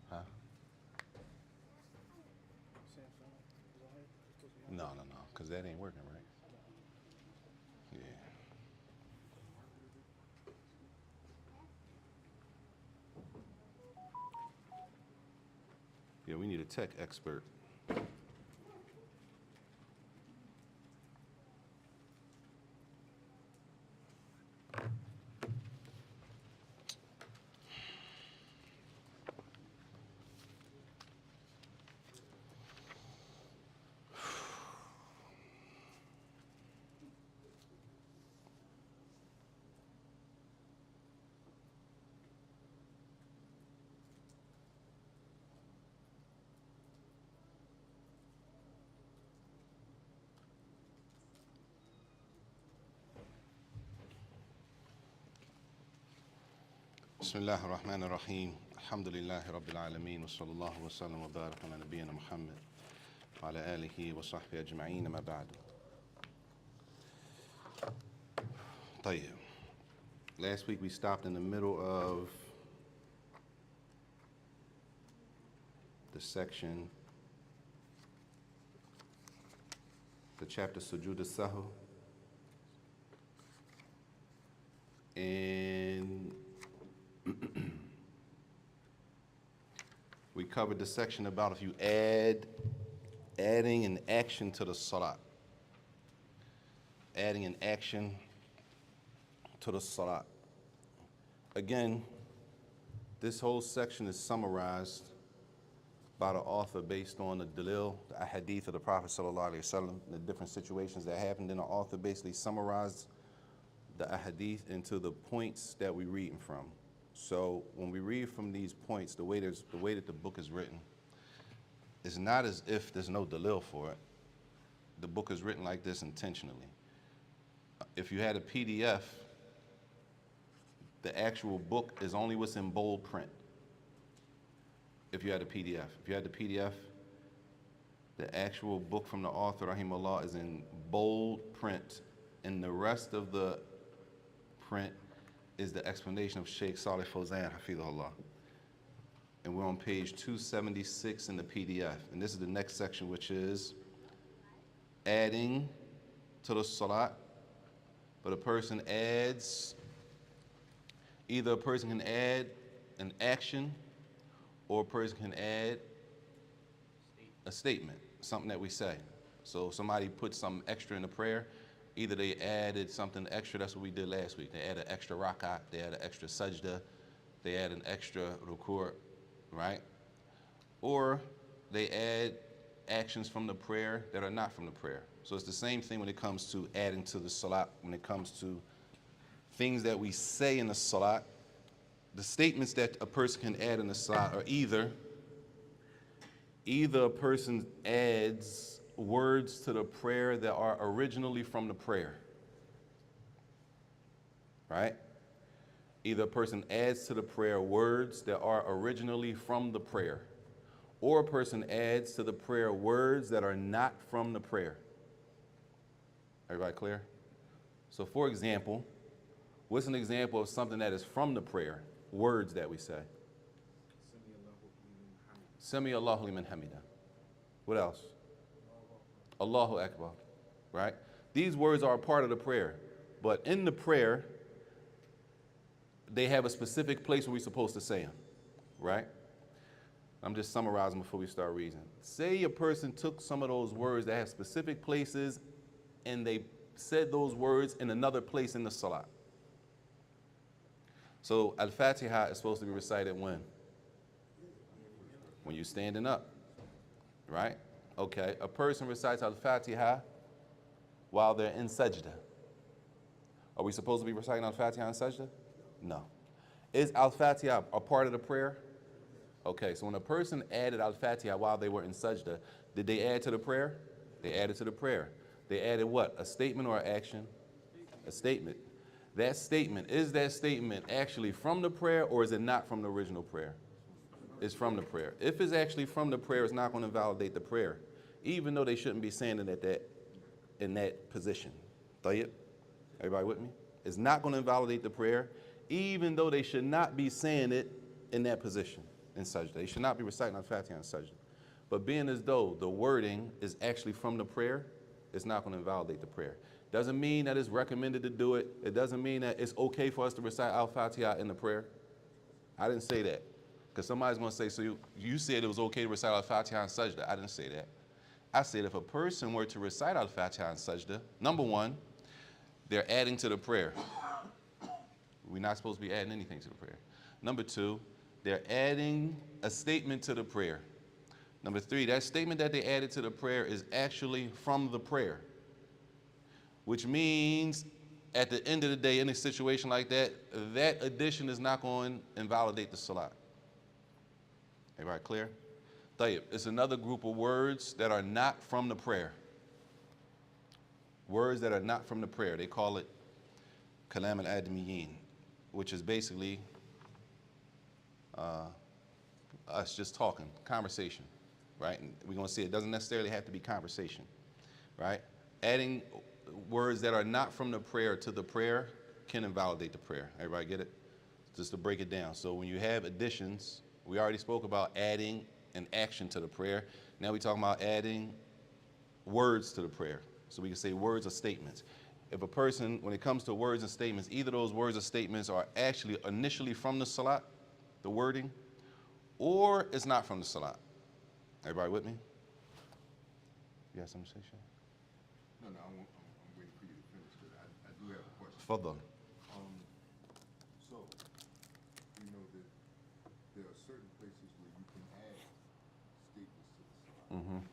Huh? No, because that ain't working, right? Yeah. Yeah, we need a tech expert. بسم الله الرحمن الرحيم الحمد لله رب العالمين وصلى الله وسلم وبارك على نبينا محمد وعلى آله وصحبه أجمعين ما بعد. طيب. Last week we stopped in the middle of the section, the chapter Sujood al-Sahw, and we covered the section about if you adding an action to the salat. Adding an action to the salat. Again, this whole section is summarized by the author based on the dalil, the ahadith of the Prophet ﷺ, the different situations that happened. Then the author basically summarized the ahadith into the points that we're reading from. So when we read from these points, the way that the book is written, it's not as if there's no dalil for it. The book is written like this intentionally. If you had a PDF, the actual book is only what's in bold print. If you had a PDF. If you had the PDF, the actual book from the author, rahimahullah, is in bold print, and the rest of the print is the explanation of Sheikh Salih Fawzan, hafidhahullah. And we're on page 276 in the PDF. And this is the next section, which is adding to the salat. But a person adds, either a person can add an action or a person can add a statement, something that we say. So if somebody puts something extra in the prayer, either they added something extra, that's what we did last week. They added an extra rak'ah, they added an extra sajda, they add an extra ruku', right? Or they add actions from the prayer that are not from the prayer. So it's the same thing when it comes to adding to the salat, when it comes to things that we say in the salat. The statements that a person can add in the salat are either a person adds words to the prayer that are originally from the prayer, right? Either a person adds to the prayer words that are originally from the prayer, or a person adds to the prayer words that are not from the prayer. Everybody clear? So for example, what's an example of something that is from the prayer? Words that we say. Sami Allahu liman hamida. What else? Allahu Akbar, right? These words are a part of the prayer, but in the prayer, they have a specific place where we're supposed to say them, right? I'm just summarizing before we start reading. Say a person took some of those words that have specific places and they said those words in another place in the salat. So Al-Fatiha is supposed to be recited when? When you're standing up, right? Okay, a person recites Al-Fatiha while they're in sajda. Are we supposed to be reciting Al-Fatiha in sajda? No. Is Al-Fatiha a part of the prayer? Okay, so when a person added Al-Fatiha while they were in sajda, did they add to the prayer? They added to the prayer. They added what? A statement or an action? A statement. That statement, is that statement actually from the prayer or is it not from the original prayer? It's from the prayer. If it's actually from the prayer, it's not going to validate the prayer, even though they shouldn't be saying it in that position. Tayyib? Everybody with me? It's not going to invalidate the prayer, even though they should not be saying it in that position. in sajda. You should not be reciting al-Fatiha in sajda. But being as though the wording is actually from the prayer, it's not going to invalidate the prayer. Doesn't mean that it's recommended to do it. It doesn't mean that it's okay for us to recite al-Fatiha in the prayer. I didn't say that. Because somebody's going to say, so you said it was okay to recite al-Fatiha in sajda. I didn't say that. I said if a person were to recite al-Fatiha in sajda, number one, they're adding to the prayer. We're not supposed to be adding anything to the prayer. Number two, they're adding a statement to the prayer. Number three, that statement that they added to the prayer is actually from the prayer, which means at the end of the day, in a situation like that, that addition is not going to invalidate the salat. Everybody clear? Tayyib, it's another group of words that are not from the prayer. Words that are not from the prayer. They call it kalam al-admiyin, which is basically us just talking, conversation, right? And we're going to see it doesn't necessarily have to be conversation, right? Adding words that are not from the prayer to the prayer can invalidate the prayer. Everybody get it? Just to break it down. So when you have additions, we already spoke about adding an action to the prayer. Now we're talking about adding words to the prayer. So we can say words or statements. If a person, when it comes to words and statements, either those words or statements are actually initially from the salat, the wording, or it's not from the salat. Everybody with me? You got something to say, Shay? No, I'm waiting for you to finish, because I do have a question. Fadal. So, you know that there are certain places where you can add statements to the salah.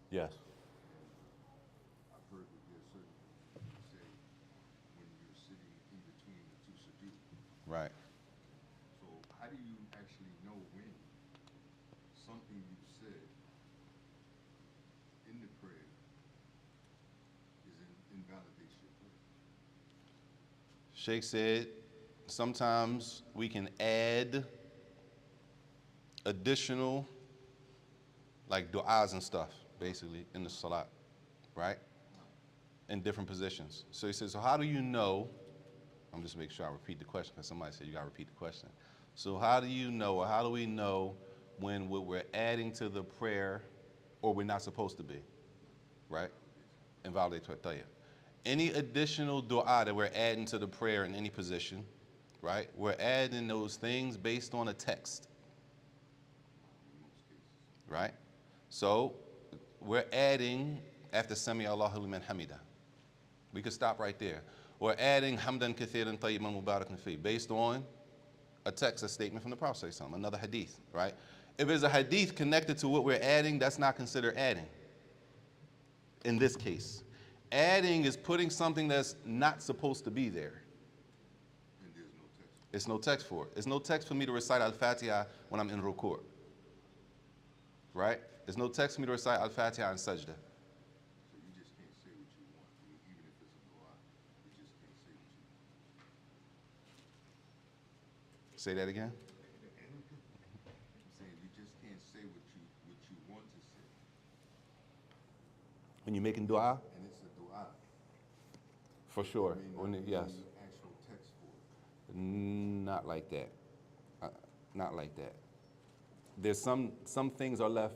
Yes. I've heard that there are certain things you say when you're sitting in between the two sujood. Right. So how do you actually know when something you said in the prayer invalidates your prayer? Sheikh said sometimes we can add additional like du'as and stuff basically in the salat, right? In different positions. So he says, so how do you know, I'm just making sure I repeat the question because somebody said you gotta repeat the question. So how do you know, or how do we know when what we're adding to the prayer or we're not supposed to be, right? Invalidate tayyib. Any additional dua that we're adding to the prayer in any position, right? We're adding those things based on a text, right? So we're adding after Sami Allahu liman hamida. We could stop right there. We're adding hamdan kathiran tayyiban mubarakan fi based on a text, a statement from the Prophet ﷺ, another hadith, right? If there's a hadith connected to what we're adding, that's not considered adding. In this case, adding is putting something that's not supposed to be there. And there's no text. It's no text for it. It's no text for me to recite al-Fatiha when I'm in ruku', right? There's no text for me to recite al-Fatiha in sajda. So you just can't say what you want. I mean, even if it's a dua, you just can't say what you want. Say that again. I'm saying you just can't say what you want to say. When you're making dua, And it's a dua. for sure. Yes. The actual text for it. Not like that. Not like that. There's some things are left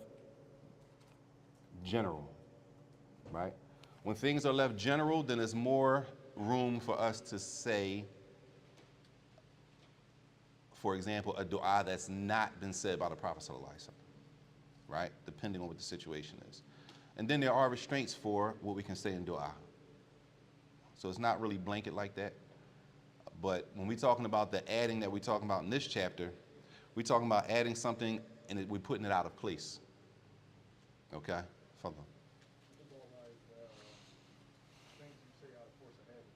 general, right? When things are left general, then there's more room for us to say, for example, a dua that's not been said by the Prophet ﷺ, right? Depending on what the situation is. And then there are restraints for what we can say in dua. So it's not really blanket like that. But when we're talking about the adding that we're talking about in this chapter, we're talking about adding something and we're putting it out of place. Okay? Fadal. Things you say out of course of habit.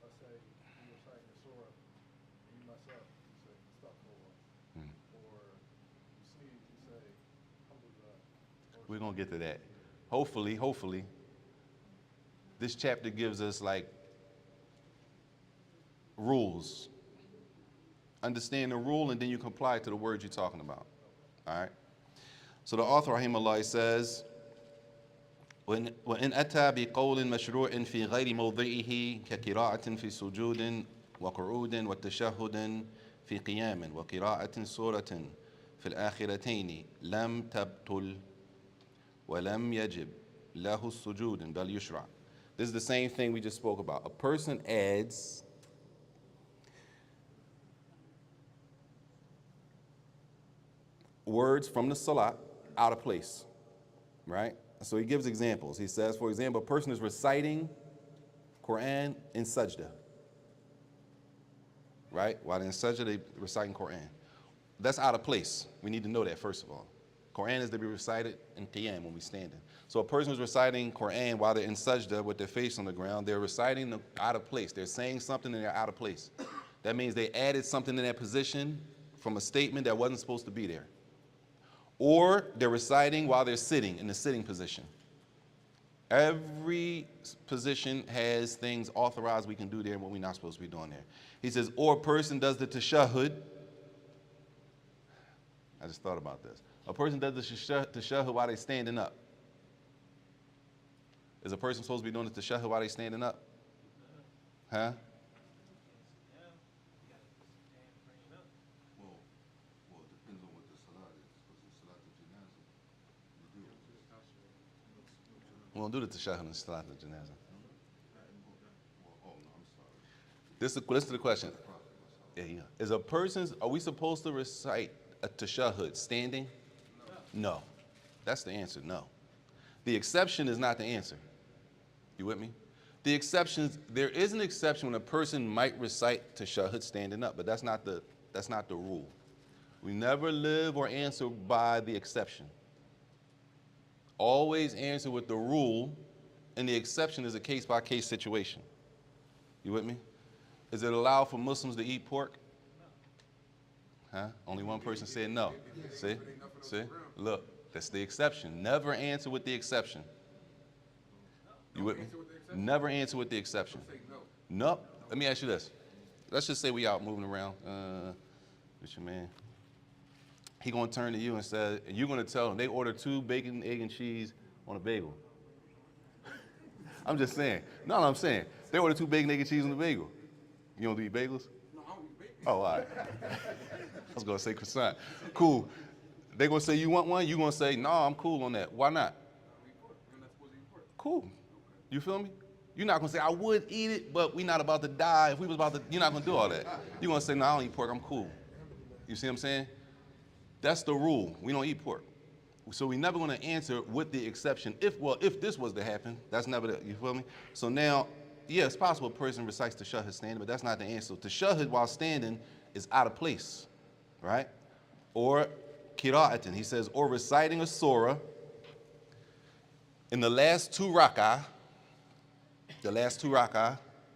Let's say you were citing the surah and you mess up, you say astaghfirullah. Or you sneeze, you say alhamdulillah. We're going to get to that. Hopefully, this chapter gives us like rules. Understand the rule and then you comply to the words you're talking about. All right? So the author, rahimahullah, says, وإن أتى بقول مشروع في غير موضعه كقراءة في سجود وقعود وتشهد في قيام وقراءة سورة في الآخرتين لم تبطل ولم يجب له السجود بل يشرع. This is the same thing we just spoke about. A person adds words from the salat out of place, right? So he gives examples. He says, for example, a person is reciting Quran in sajda, right? While they're in sajda, they reciting Quran. That's out of place. We need to know that, first of all. Quran is to be recited in qiyam when we're standing. So a person is reciting Quran while they're in sajda with their face on the ground. They're reciting out of place. They're saying something and they're out of place. That means they added something in that position from a statement that wasn't supposed to be there. Or they're reciting while they're sitting in the sitting position. Every position has things authorized we can do there and what we're not supposed to be doing there. He says, or a person does the tashahhud. I just thought about this. A person does the tashahhud while they're standing up. Is a person supposed to be doing the tashahhud while they're standing up? Huh? Well, it depends on what the salat is, because the salat of janazah, you do. We won't do the tashahhud in salat al-janazah. Well, oh, no, I'm sorry. Listen to the question. Are we supposed to recite a tashahhud standing? No. That's the answer, no. The exception is not the answer. You with me? The exceptions, there is an exception when a person might recite tashahhud standing up, but that's not the rule. We never live or answer by the exception. Always answer with the rule, and the exception is a case-by-case situation. You with me? Is it allowed for Muslims to eat pork? Huh? Only one person said no. See? See? Look, that's the exception. Never answer with the exception. You with me? Never answer with the exception. Nope. Let me ask you this. Let's just say we out moving around. What's your man? He gonna turn to you and say, and you're gonna tell him they order 2 bacon, egg, and cheese on a bagel. I'm just saying. No, I'm saying. They order 2 bacon, egg, and cheese on a bagel. You don't eat bagels? No, I don't eat bacon. Oh, all right. I was gonna say croissant. Cool. They gonna say you want one? You gonna say, no, I'm cool on that. Why not? You're not supposed to eat pork. Cool. You feel me? You're not gonna say, I would eat it, but we not about to die. If we was about to, you're not gonna do all that. You're gonna say, no, I don't eat pork, I'm cool. You see what I'm saying? That's the rule. We don't eat pork. So we never gonna answer with the exception. If this was to happen, that's never the, you feel me? So now, yeah, it's possible a person recites tashahhud standing, but that's not the answer. Tashahhud while standing is out of place, right? Or qira'atin, he says, or reciting a surah in the last 2 rak'ah,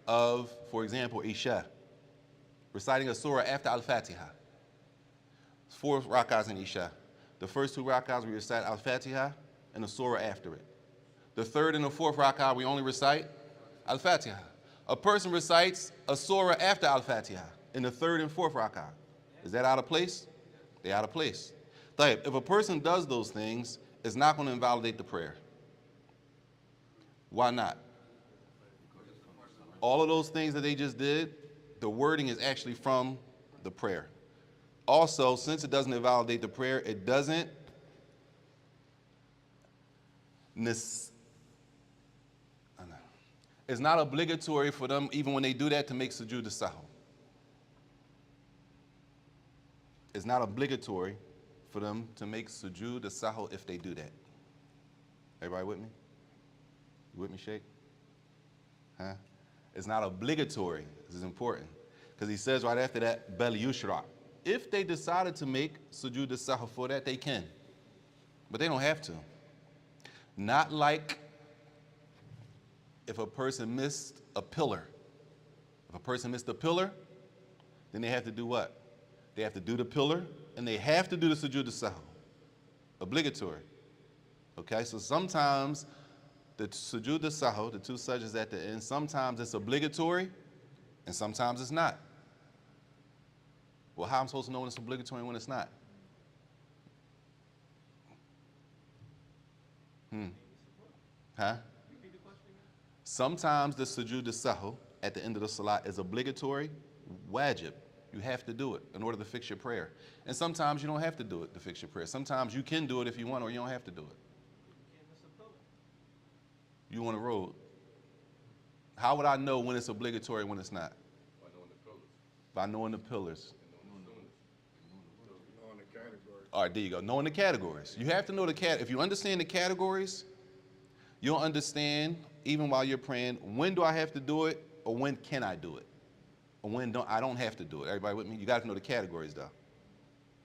of, for example, Isha. Reciting a surah after Al-Fatiha. 4 rak'ahs in Isha. The first 2 rak'ahs we recite Al-Fatiha and a surah after it. The 3rd and the 4th rak'ah we only recite Al-Fatiha. A person recites a surah after Al-Fatiha in the 3rd and 4th rak'ah. Is that out of place? They're out of place. If a person does those things, it's not going to invalidate the prayer. Why not? All of those things that they just did, the wording is actually from the prayer. Also, since it doesn't invalidate the prayer, it doesn't it's not obligatory for them, even when they do that, to make sujood as-sahw. It's not obligatory for them to make sujood as-sahw if they do that. Everybody with me? You with me, Sheikh? Huh? It's not obligatory. This is important. Because he says right after that, bal yushra. If they decided to make sujood as-sahw for that, they can. But they don't have to. Not like if a person missed a pillar. If a person missed a pillar, then they have to do what? They have to do the pillar, and they have to do the sujood as-sahw. Obligatory. Okay, so sometimes the sujood as-sahw, the 2 sajdas at the end, sometimes it's obligatory, and sometimes it's not. Well, how am I supposed to know when it's obligatory and when it's not? Huh? Sometimes the sujood as-sahw at the end of the salat is obligatory, wajib. You have to do it in order to fix your prayer. And sometimes you don't have to do it to fix your prayer. Sometimes you can do it if you want, or you don't have to do it. You on the road. How would I know when it's obligatory and when it's not? By knowing the pillars. Knowing the categories. All right, there you go. Knowing the categories. You have to know the if you understand the categories, you'll understand, even while you're praying, when do I have to do it, or when can I do it? Or when I don't have to do it. Everybody with me? You got to know the categories, though.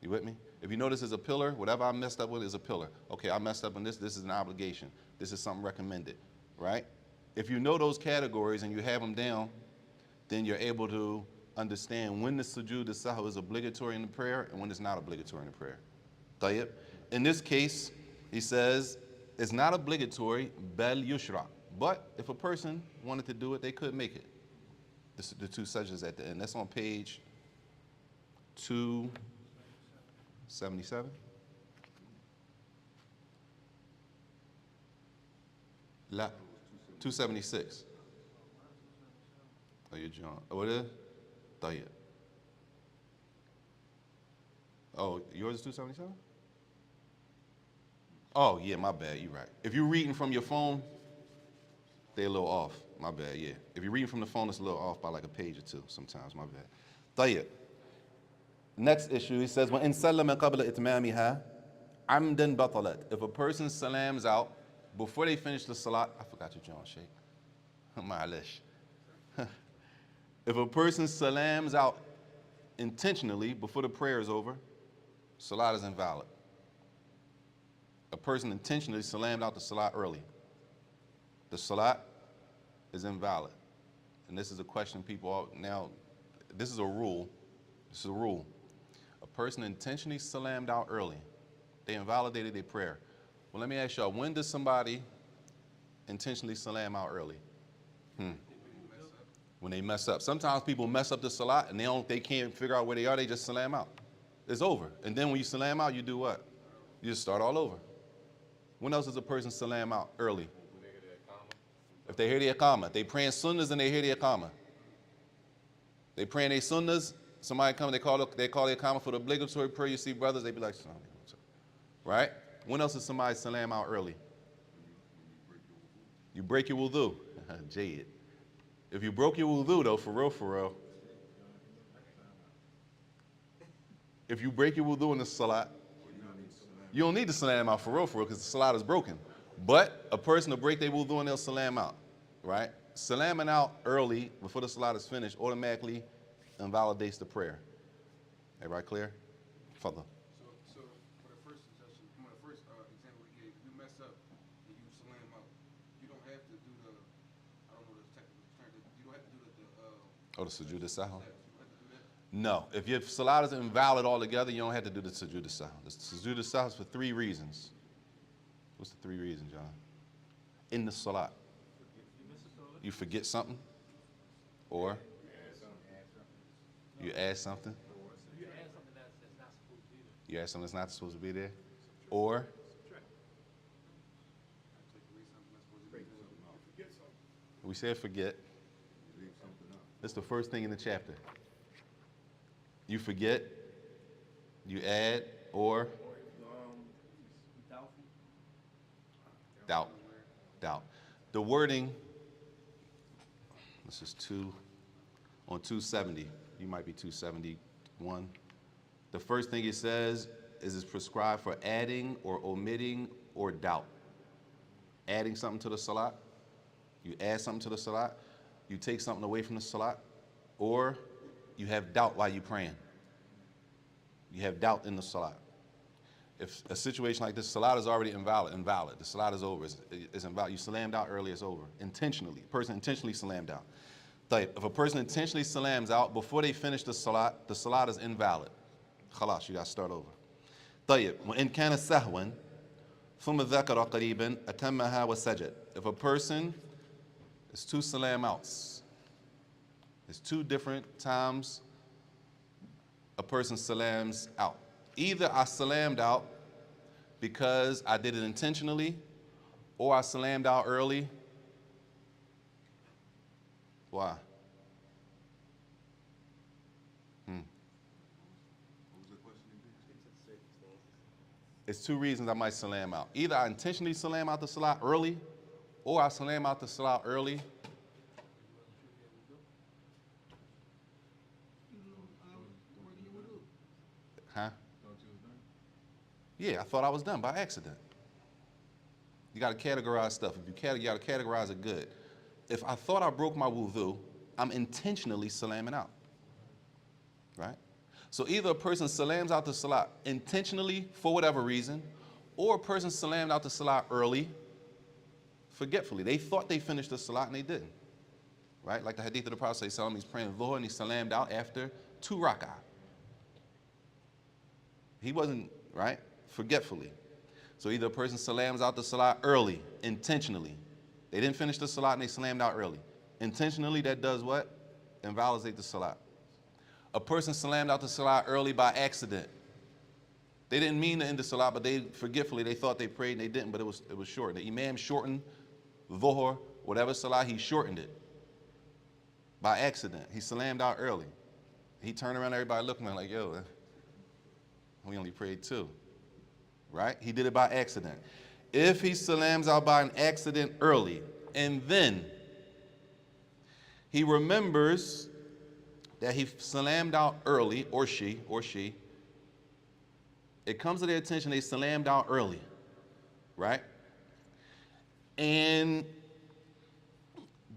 You with me? If you notice as a pillar, whatever I messed up with is a pillar. Okay, I messed up on this. This is an obligation. This is something recommended, right? If you know those categories and you have them down, then you're able to understand when the sujood as-sahw is obligatory in the prayer and when it's not obligatory in the prayer. Tayyib. In this case, he says, it's not obligatory, bal yushra. But if a person wanted to do it, they could make it. The two sajdas at the end. That's on page 277. La, 276. Oh, you're John. Oh, what is it? Tayyib. Oh, yours is 277? Oh, yeah, my bad. You're right. If you're reading from your phone, they're a little off. My bad, yeah. If you're reading from the phone, it's a little off by like a page or two sometimes. My bad. Tayyib. Next issue, he says, وَإِن سَلَّمَ قَبْلَ إِتْمَامِهَا عَمْدًا بَطَلَتْ. If a person salams out before they finish the salat, I forgot your John, Sheikh. Ma'alish. If a person salams out intentionally before the prayer is over, salat is invalid. A person intentionally salammed out the salat early. The salat is invalid. And this is a question people now, this is a rule. This is a rule. A person intentionally salammed out early. They invalidated their prayer. Well, let me ask y'all, when does somebody intentionally salam out early? When they mess up. Sometimes people mess up the salat and they can't figure out where they are, they just salam out. It's over. And then when you salam out, you do what? You just start all over. When else does a person salam out early? If they hear the iqamah. They praying sunnahs and they hear the iqamah. They praying their sunnahs, somebody come, they call the iqamah for the obligatory prayer. You see brothers, they be like, right? When else does somebody salam out early? You break your wudu. Jade. If you broke your wudu though, for real, if you break your wudu in the salat, you don't need to salam out for real, because the salat is broken. But a person will break their wudu and they'll salam out, right? Salamming out early before the salat is finished automatically invalidates the prayer. Everybody clear? Further. So for the first suggestion, the first example we gave, if you mess up and you salam out, you don't have to do the, I don't know the technical term, you don't have to do Oh, the sujood as-sahw? you don't have to do that. No. If your salat is invalid altogether, you don't have to do the sujood as-sahw. The sujood as-sahw is for 3 reasons. What's the 3 reasons, John? In the salat. You forget something, or you add something. You add something that's not supposed to be there. You add something that's not supposed to be there, or Take away something that's supposed to be there. we said forget. That's the first thing in the chapter. You forget, you add, or doubt. The wording. This is on 270. You might be 271. The first thing it says is it's prescribed for adding or omitting or doubt. Adding something to the salat. You add something to the salat. You take something away from the salat. Or you have doubt while you're praying. You have doubt in the salat. If a situation like this, salat is already invalid. The salat is over. It's invalid. You salammed out early, it's over. Intentionally. A person intentionally salammed out. If a person intentionally salams out before they finish the salat is invalid. Khalas, you got to start over. طيب وإن كان سهوا ثم ذكر قريبا أتمها وسجد. If a person, it's 2 salam outs. It's 2 different times a person salams out. Either I salammed out because I did it intentionally, or I salammed out early. Why? It's two reasons I might salam out. Either I intentionally salam out the salat early, or I salam out the salat early. Huh? Yeah, I thought I was done by accident. You got to categorize stuff. If you got to categorize it good. If I thought I broke my wudu, I'm intentionally salamming out. Right? So either a person salams out the salat intentionally for whatever reason, or a person salammed out the salat early, forgetfully. They thought they finished the salat and they didn't. Right? Like the hadith of the Prophet ﷺ, he's praying dhuhr and he salammed out after 2 rak'ah. He wasn't, right? Forgetfully. So either a person salams out the salat early, intentionally. They didn't finish the salat and they salammed out early. Intentionally, that does what? Invalidate the salat. A person salammed out the salat early by accident. They didn't mean to end the salat, but they forgetfully, they thought they prayed and they didn't, but it was short. The imam shortened dhuhr, whatever salat, he shortened it by accident. He salammed out early. He turned around, everybody looking at him like, yo, we only prayed 2. Right? He did it by accident. If he salams out by an accident early, and then he remembers that he salammed out early, or she, it comes to their attention they salammed out early, right? And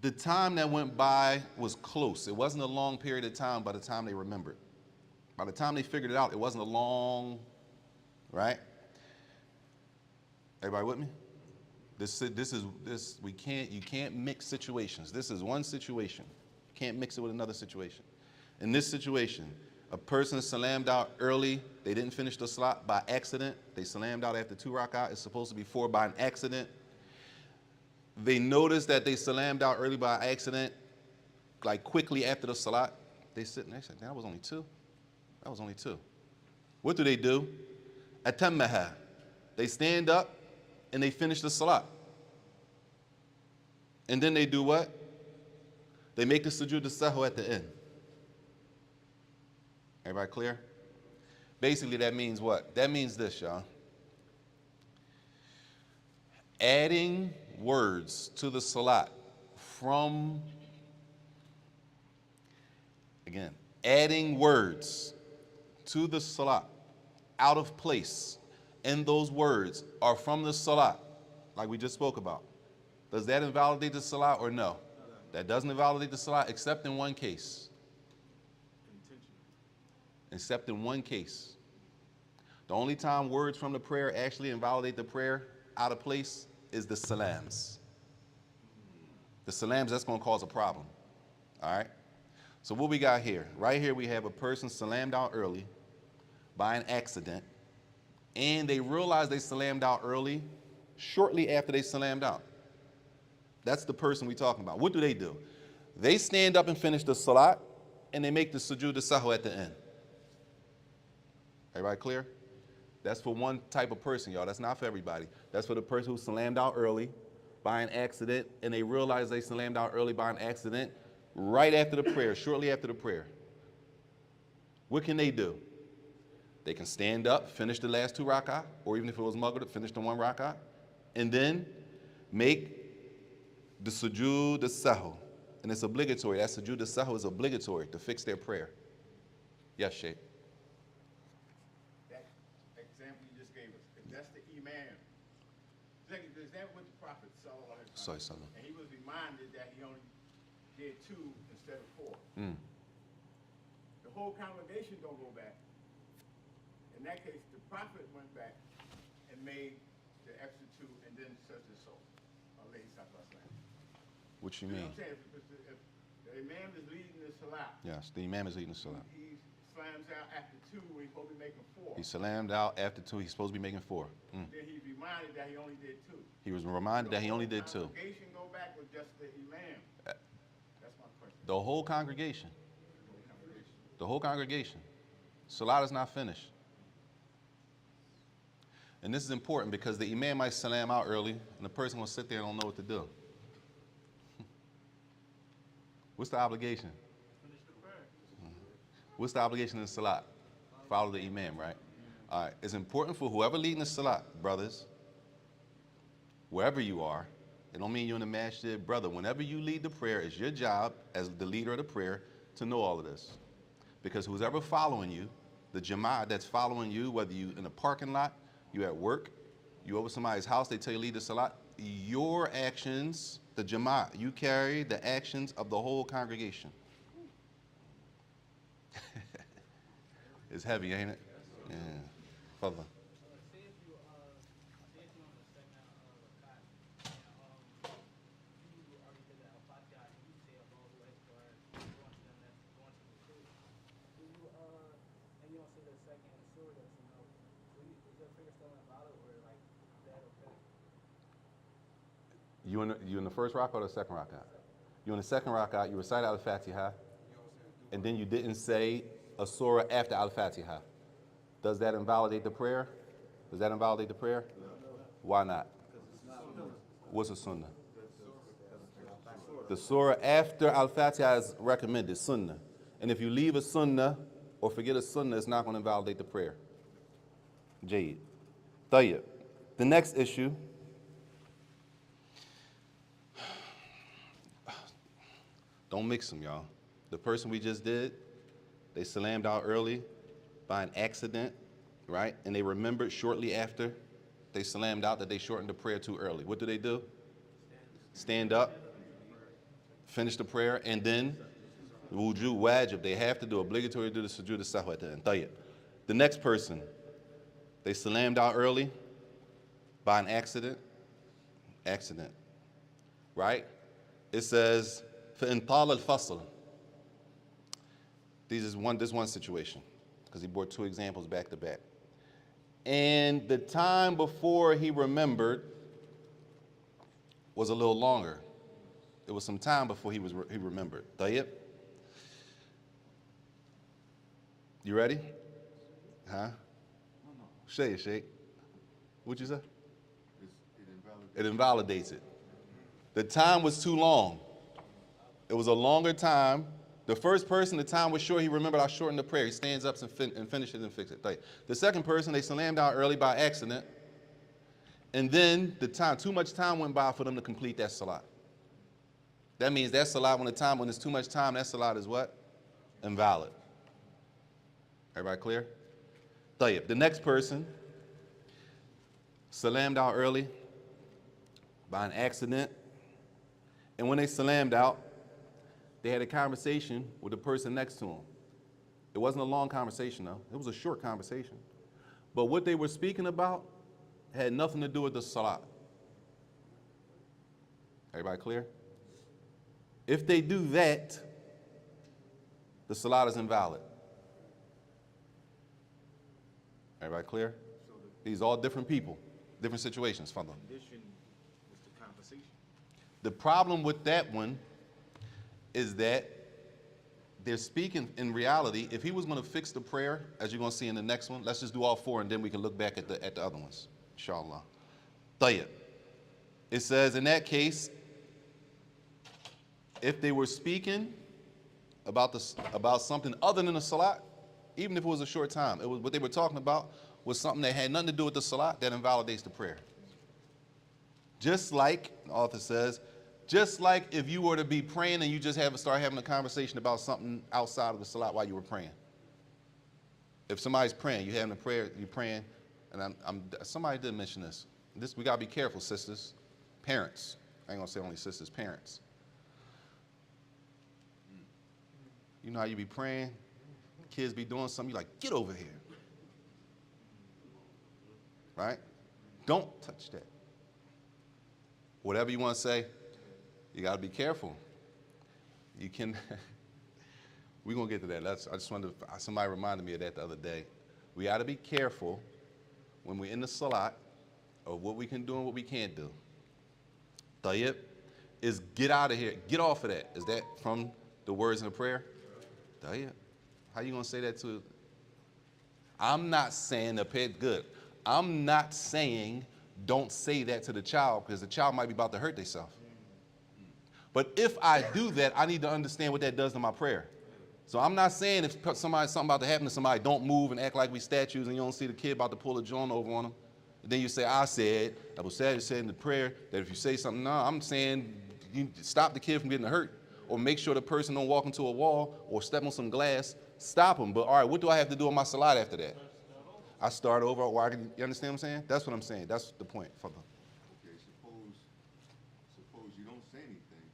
the time that went by was close. It wasn't a long period of time by the time they remembered. By the time they figured it out, it wasn't a long, right? Everybody with me? You can't mix situations. This is one situation. You can't mix it with another situation. In this situation, a person salammed out early, they didn't finish the salat by accident. They salammed out after 2 rak'ah. It's supposed to be 4 by an accident. They noticed that they salammed out early by accident, like quickly after the salat. They sit and they say, that was only 2. That was only 2. What do? Atammaha. They stand up and they finish the salat. And then they do what? They make the sujood as-sahw at the end. Everybody clear? Basically, that means what? That means this, y'all. Adding words to the salat from, again, adding words to the salat out of place, and those words are from the salat, like we just spoke about. Does that invalidate the salat or no? That doesn't invalidate the salat except in one case. Except in one case. The only time words from the prayer actually invalidate the prayer out of place is the salams. The salams, that's going to cause a problem. All right? So what we got here? Right here we have a person salammed out early by an accident, and they realize they salammed out early shortly after they salammed out. That's the person we're talking about. What do? They stand up and finish the salat, and they make the sujood as-sahw at the end. Everybody clear? That's for one type of person, y'all. That's not for everybody. That's for the person who salammed out early by an accident, and they realize they salammed out early by an accident right after the prayer, shortly after the prayer. What can they do? They can stand up, finish the last 2 rak'ah, or even if it was maghrib, finish the 1 rak'ah, and then make the sujood as-sahw. And it's obligatory. That sujood as-sahw is obligatory to fix their prayer. Yes, Sheikh. That example you just gave us, if that's the imam, is that what the Prophet sallallahu alaihi wasallam? And he was reminded that he only did 2 instead of 4. The whole congregation don't go back. In that case, the Prophet went back and made the extra 2 and then such and so. What you You know mean? what I'm saying? If the imam is leading the salat, Yes, the imam is leading the salat. he slams out after 2 when he's supposed to be making 4. He salammed out after 2. He's supposed to be making 4. Then he's reminded that he only did 2. He was reminded that he only did 2. The congregation go back with just the imam. That's my question. The whole congregation. The whole congregation. Salat is not finished. And this is important because the imam might salam out early, and the person will sit there and don't know what to do. What's the obligation? What's the obligation in salat? Follow the imam, right? All right, it's important for whoever leading the salat, brothers, wherever you are, it don't mean you're in the masjid, brother. Whenever you lead the prayer, it's your job as the leader of the prayer to know all of this. Because who's ever following you, the jama'ah that's following you, whether you in a parking lot, you at work, you over somebody's house, they tell you lead the salat, your actions, the jama'ah, you carry the actions of the whole congregation. It's heavy, ain't it? Yeah. Further. Say if you on the second rakat, and you already did the al-Fatiha, and you say Allahu Akbar, going to the next, going to the surah. Do you and you don't say the second surah that you know, is your prayer still invalid, or like is that okay? You in the first rakat or the second rakat? You in the second rakat, you recite al-Fatiha, and then you didn't say a surah after al-Fatiha. Does that invalidate the prayer? Does that invalidate the prayer? Why not? What's a sunnah? The surah after al-Fatiha is recommended, sunnah. And if you leave a sunnah or forget a sunnah, it's not going to invalidate the prayer. Jayyid. Tayyib. The next issue. Don't mix them, y'all. The person we just did, they salammed out early by an accident, right? And they remembered shortly after they salammed out that they shortened the prayer too early. What do? Stand up, finish the prayer, and then wuju, wajib, they have to do, obligatory to do the sujood as-sahw at the end. Tayyib. The next person, they salammed out early by an accident, right? It says, فَإِنْ طَالَ الْفَصْلِ. This one situation, because he brought two examples back to back. And the time before he remembered was a little longer. It was some time before he remembered. Tayyib? You ready? Huh? Shake. What'd you say? It invalidates it. The time was too long. It was a longer time. The first person, the time was short. He remembered I shortened the prayer. He stands up and finishes and fixes it. The second person, they slammed out early by accident. And then too much time went by for them to complete that salat. That means that salat, when there's too much time, that salat is what? Invalid. Everybody clear? Tayyib. The next person, salammed out early by an accident. And when they salammed out, they had a conversation with the person next to him. It wasn't a long conversation, though. It was a short conversation. But what they were speaking about had nothing to do with the salat. Everybody clear? If they do that, the salat is invalid. Everybody clear? These are all different people, different situations. Further. Condition is the conversation. The problem with that one is that they're speaking in reality. If he was going to fix the prayer, as you're going to see in the next one, let's just do all four and then we can look back at the other ones, inshallah. Tayyib. It says in that case, if they were speaking about something other than the salat, even if it was a short time, it was what they were talking about was something that had nothing to do with the salat, that invalidates the prayer. Just like the author says, just like if you were to be praying and you just start having a conversation about something outside of the salat while you were praying. If somebody's praying, you're having a prayer, you're praying, and somebody did mention this. We gotta be careful, sisters, parents. I ain't gonna say only sisters, parents. You know how you be praying, kids be doing something, you're like, get over here. Right? Don't touch that. Whatever you want to say, you got to be careful. You can, we're going to get to that. Somebody reminded me of that the other day. We got to be careful when we're in the salat of what we can do and what we can't do. Tayyib is get out of here. Get off of that. Is that from the words in the prayer? Tayyib. How you going to say that to? I'm not saying good. I'm not saying don't say that to the child because the child might be about to hurt themselves. But if I do that, I need to understand what that does to my prayer. So I'm not saying if something about to happen to somebody, don't move and act like we statues and you don't see the kid about to pull a joint over on them. And then you say, I said, Abu Saajid said in the prayer that if you say something, no, I'm saying you stop the kid from getting hurt, or make sure the person don't walk into a wall or step on some glass, stop them. But all right, what do I have to do on my salat after that? I start over, or you understand what I'm saying? That's what I'm saying. That's the point. Further. Okay, suppose you don't say anything,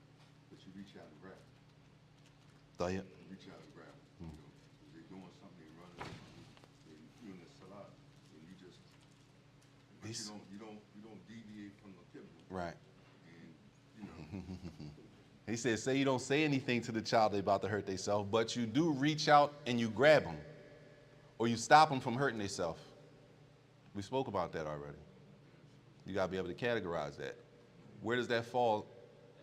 but you reach out and grab them. Tayyib. You reach out and grab them. You know, they're doing something, they're running, you're in the salat, and you just, but you don't deviate from the qibla. Right. And, you know, He said, say you don't say anything to the child they about to hurt themselves, but you do reach out and you grab them, or you stop them from hurting themselves. We spoke about that already. You got to be able to categorize that. Where does that fall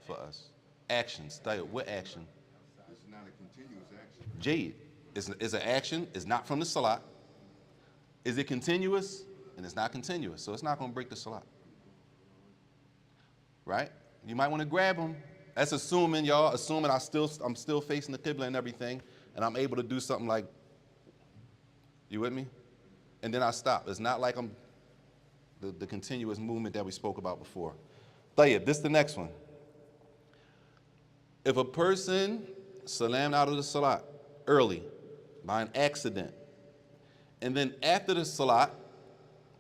for us? Actions. What action? it's not a continuous action. Jade. It's an action. It's not from the salat. Is it continuous? And it's not continuous. So it's not going to break the salat. Right? You might want to grab them. That's assuming, y'all, I'm still facing the qibla and everything, and I'm able to do something like, you with me? And then I stop. It's not like I'm the continuous movement that we spoke about before. Tayyib, this is the next one. If a person salammed out of the salat early by an accident, and then after the salat,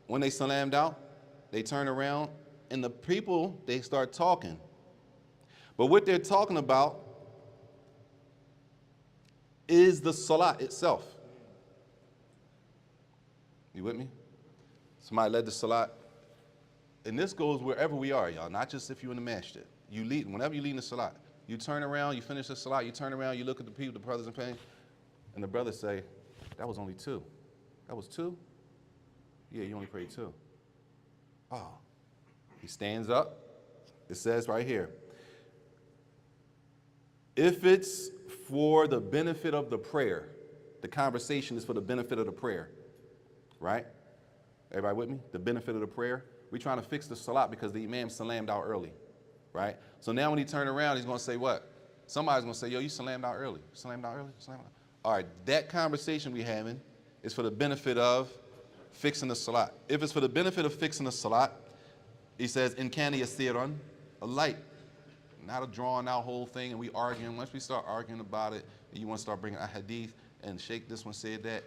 when they salammed out, they turn around and the people, they start talking. But what they're talking about is the salat itself. You with me? Somebody led the salat. And this goes wherever we are, y'all, not just if you're in the masjid. You lead, whenever you lead in the salat, you turn around, you finish the salat, you turn around, you look at the people, the brothers in pain, and the brothers say, that was only two. That was two? Yeah, you only prayed two. Oh. He stands up. It says right here, if it's for the benefit of the prayer, the conversation is for the benefit of the prayer, right? Everybody with me? The benefit of the prayer. We're trying to fix the salat because the imam salammed out early, right? So now when he turn around, he's going to say what? Somebody's going to say, yo, you salammed out early. Salammed out early? Salammed out. All right, that conversation we're having is for the benefit of fixing the salat. If it's for the benefit of fixing the salat, he says, in kana yasiran, a light. Not a drawn out whole thing and we arguing. Once we start arguing about it, and you want to start bringing a hadith and Sheikh this one said that,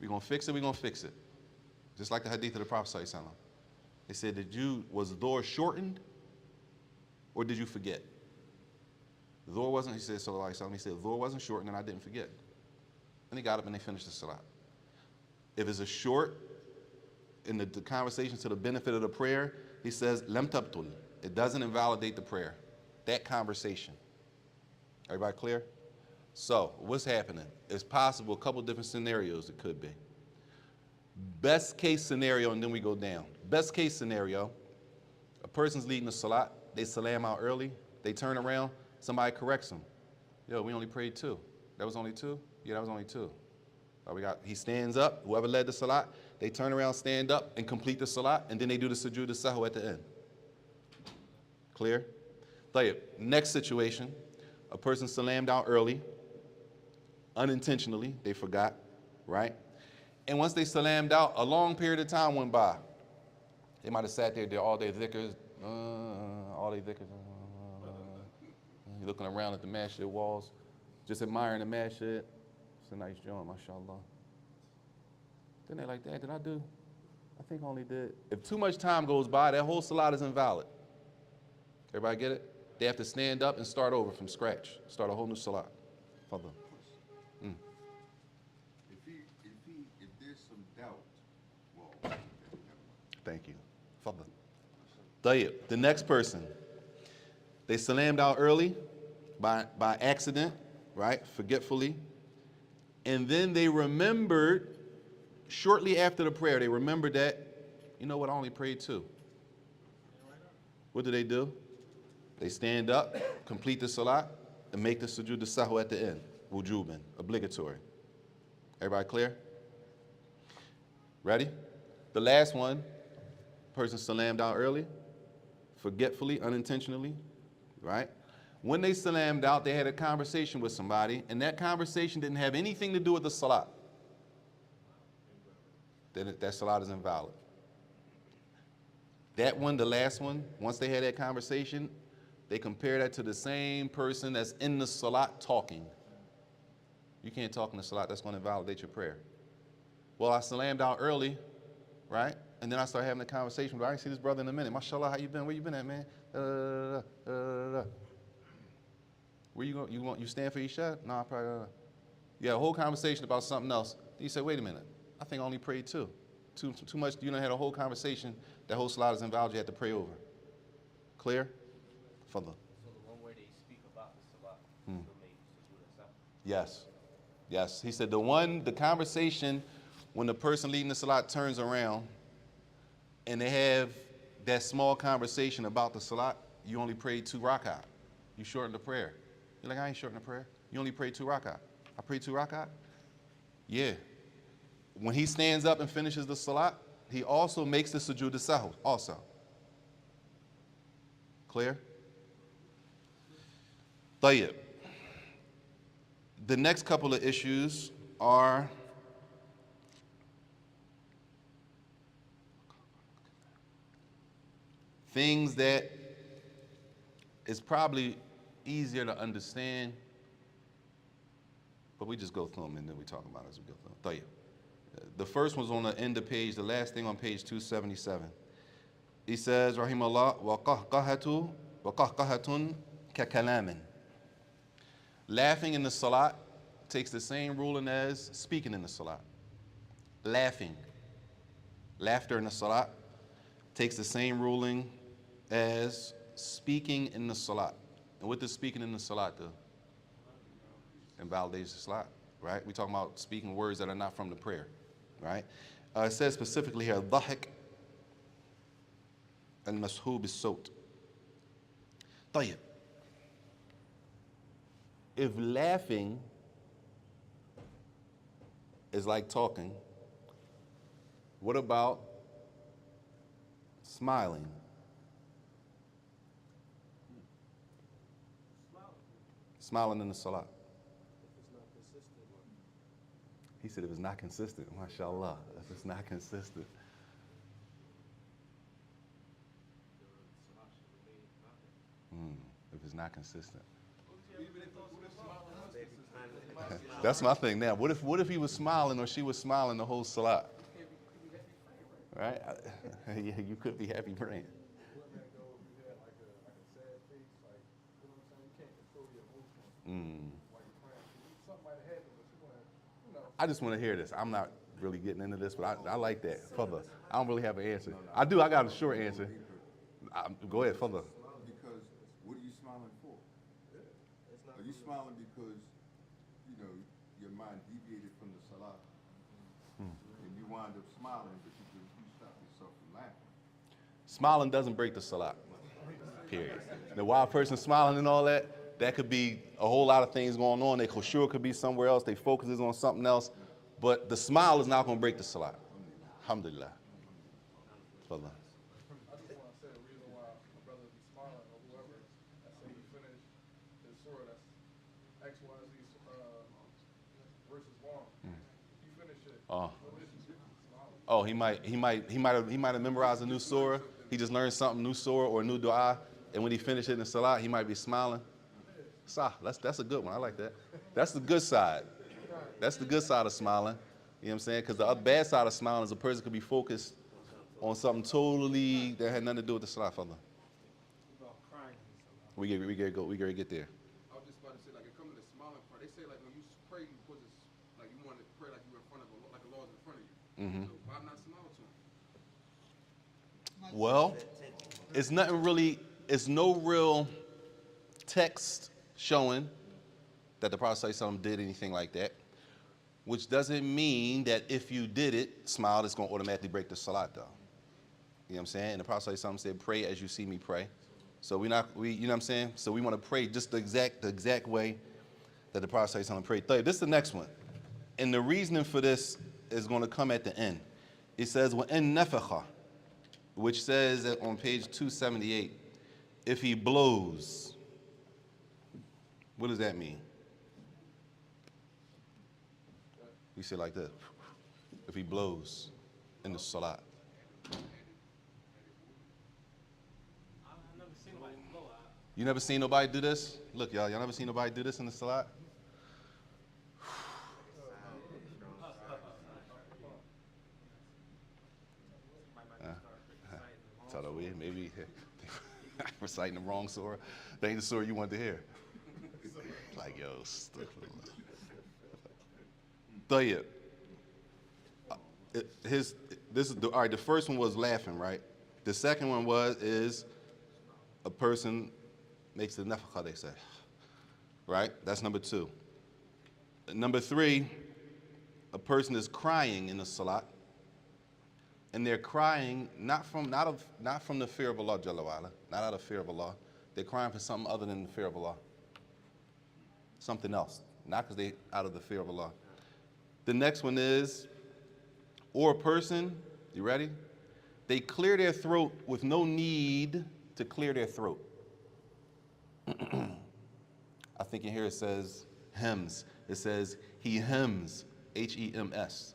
we're going to fix it, we're going to fix it. Just like the hadith of the Prophet sallallahu alaihi wasallam. They said, was the door shortened or did you forget? The door wasn't, he said, sallallahu alaihi wasallam, he said, the door wasn't shortened and I didn't forget. And they got up and they finished the salat. If it's a short, in the conversation to the benefit of the prayer, he says, lam tabtul. It doesn't invalidate the prayer. That conversation. Everybody clear? So, what's happening? It's possible, a couple different scenarios it could be. Best case scenario, and then we go down. Best case scenario, a person's leading the salat, they salam out early, they turn around, somebody corrects them. Yo, we only prayed two. That was only two? Yeah, that was only two. He stands up, whoever led the salat, they turn around, stand up, and complete the salat, and then they do the sujood as-sahw at the end. Clear? Tayyib. Next situation, a person salammed out early, unintentionally, they forgot, right? And once they salammed out, a long period of time went by. They might have sat there, did all their dhikrs, looking around at the masjid walls, just admiring the masjid. It's a nice joint, mashallah. Then they're like, Dad, did I do? I think I only did. If too much time goes by, that whole salat is invalid. Everybody get it? They have to stand up and start over from scratch. Start a whole new salat. Fadl. If there's some doubt, well, okay, never mind. Thank you. Fadl. Tayyib. The next person. They salammed out early by accident, right? Forgetfully. And then they remembered, shortly after the prayer, they remembered that, you know what, I only prayed two. What do? They stand up, complete the salat, and make the sujood as-sahw at the end. Wujuban, obligatory. Everybody clear? Ready? The last one, person salammed out early, forgetfully, unintentionally, right? When they salamed out, they had a conversation with somebody, and that conversation didn't have anything to do with the salat. Then that salat is invalid. That one, the last one, once they had that conversation, they compare that to the same person that's in the salat talking. You can't talk in the salat, that's going to invalidate your prayer. Well, I salamed out early, right? And then I started having a conversation, but I ain't see this brother in a minute. Mashallah, how you been? Where you been at, man? Where you going? You stand for Isha? No, I probably. You had a whole conversation about something else. Then you say, wait a minute, I think I only prayed two. Too much, you done had a whole conversation, that whole salat is invalid, you had to pray over. Clear? Further. So the one where they speak about the salat, still make sujood as-sahwi? Yes. Yes. He said the conversation when the person leading the salat turns around and they have that small conversation about the salat, you only prayed 2 rak'ah. You shortened the prayer. You're like, I ain't shortened the prayer. You only prayed 2 rak'ah. I prayed 2 rak'ah? Yeah. When he stands up and finishes the salat, he also makes the sujood as-sahwi also. Clear? Tayyib. The next couple of issues are things that is probably easier to understand, but we just go through them and then we talk about it as we go through them. Tayyib. The first one's on the end of page, the last thing on page 277. He says, Rahimahullah, وَقَهْقَهَةٌ كَكَلَامٍ. Laughing in the salat takes the same ruling as speaking in the salat. Laughter in the salat takes the same ruling as speaking in the salat. And what does speaking in the salat do? Invalidates the salat, right? We're talking about speaking words that are not from the prayer, right? It says specifically here, ضحك المسحوب بالصوت. طيب. If laughing is like talking, what about smiling? Smiling in the salat. He said if it's not consistent, mashallah, if it's not consistent. If it's not consistent. That's my thing now. What if he was smiling or she was smiling the whole salat? Right? Yeah, you could be happy praying. Wouldn't that go if you had like a sad face, like, you know what I'm saying? You can't control your emotions while you're praying. Something might have happened, but you want to, you know. I just want to hear this. I'm not really getting into this, but I like that. Further. I don't really have an answer. I do. I got a short answer. Go ahead, further. Because what are you smiling for? Are you smiling because, you know, your mind deviated from the salah and you wind up smiling, but you stop yourself from laughing? Smiling doesn't break the salat. Period. Now, while a person's smiling and all that, that could be a whole lot of things going on. Their khushu' could be somewhere else. Their focus is on something else. But the smile is not going to break the salat. Alhamdulillah. Further. I just want to say the reason why my brother be smiling or whoever, I say he finished his surah, that's XYZ versus wrong. He finished it. Oh. What did he do? Smiling. Oh, he might have memorized a new surah. He just learned something, new surah or a new dua, and when he finished it in the salat, he might be smiling. That's a good one. I like that. That's the good side. That's the good side of smiling. You know what I'm saying? Because the other bad side of smiling is a person could be focused on something totally that had nothing to do with the salat. Further. We gotta get there. I was just about to say, like, it comes to the smiling part. They say, like, when you pray, you put this, like, you want to pray like you're in front of like a Lord's in front of you. So why not smile to him? Well, it's nothing really. It's no real text showing that the Prophet ﷺ did anything like that, which doesn't mean that if you did it, smile, it's going to automatically break the salat, though. You know what I'm saying? And the Prophet ﷺ said, pray as you see me pray. So you know what I'm saying? So we want to pray just the exact way that the Prophet ﷺ prayed. This is the next one. And the reasoning for this is going to come at the end. It says, وَإِن نَفَخَ, which says that on page 278, if he blows, What does that mean? We say like this. If he blows in the salat. I've never seen nobody blow out. You never seen nobody do this? Look, y'all never seen nobody do this in the salat? Maybe reciting the wrong surah. That ain't the surah you wanted to hear. Like, yo, Tayyib. All right, the first one was laughing, right? The second one is a person makes the nafakha, they say. Right? That's number 2. Number 3, a person is crying in the salat. And they're crying not from the fear of Allah Jalla wa'ala, not out of fear of Allah. They're crying for something other than the fear of Allah. Something else, not because they out of the fear of Allah. The next one is, or a person, you ready? They clear their throat with no need to clear their throat. I think in here it says hems. It says he hems, H-E-M-S.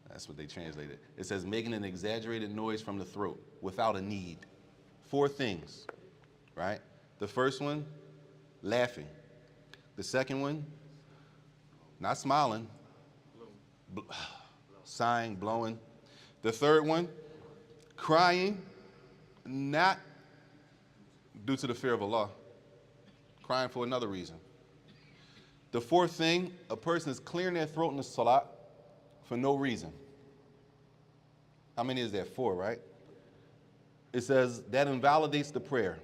That's what they translated. It says making an exaggerated noise from the throat without a need. 4 things, right? The first one, laughing. The second one, not smiling, sighing, blowing. The third one, crying, not due to the fear of Allah, crying for another reason. The fourth thing, a person is clearing their throat in the salat for no reason. How many is there? 4, right? It says that invalidates the prayer.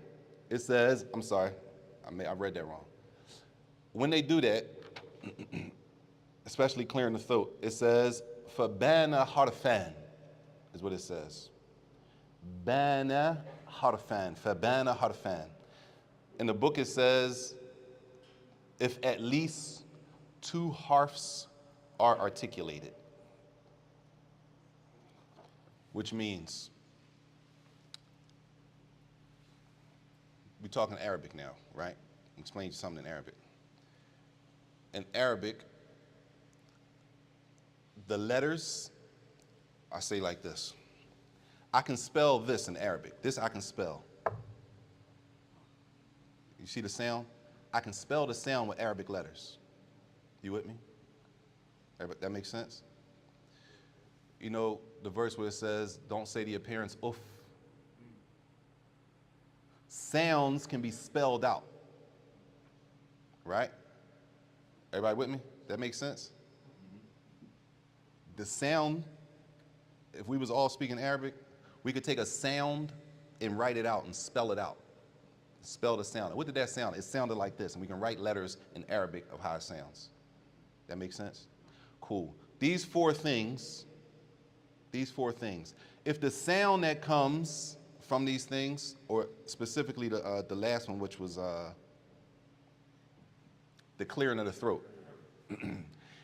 It says, I'm sorry, I read that wrong. When they do that, especially clearing the throat, it says, فَبَانَ حَرْفًا is what it says. بَانَ حَرْفًا, فَبَانَ حَرْفًا. In the book it says, if at least 2 harfs are articulated. Which means, we're talking Arabic now, right? Explain something in Arabic. In Arabic, the letters, I say like this. I can spell this in Arabic. This I can spell. You see the sound? I can spell the sound with Arabic letters. You with me? That makes sense? You know the verse where it says, don't say the appearance uff. Sounds can be spelled out. Right? Everybody with me? That makes sense? The sound, if we was all speaking Arabic, we could take a sound and write it out and spell it out. Spell the sound. What did that sound? It sounded like this, and we can write letters in Arabic of how it sounds. That makes sense? Cool. These four things, if the sound that comes from these things, or specifically the last one, which was the clearing of the throat.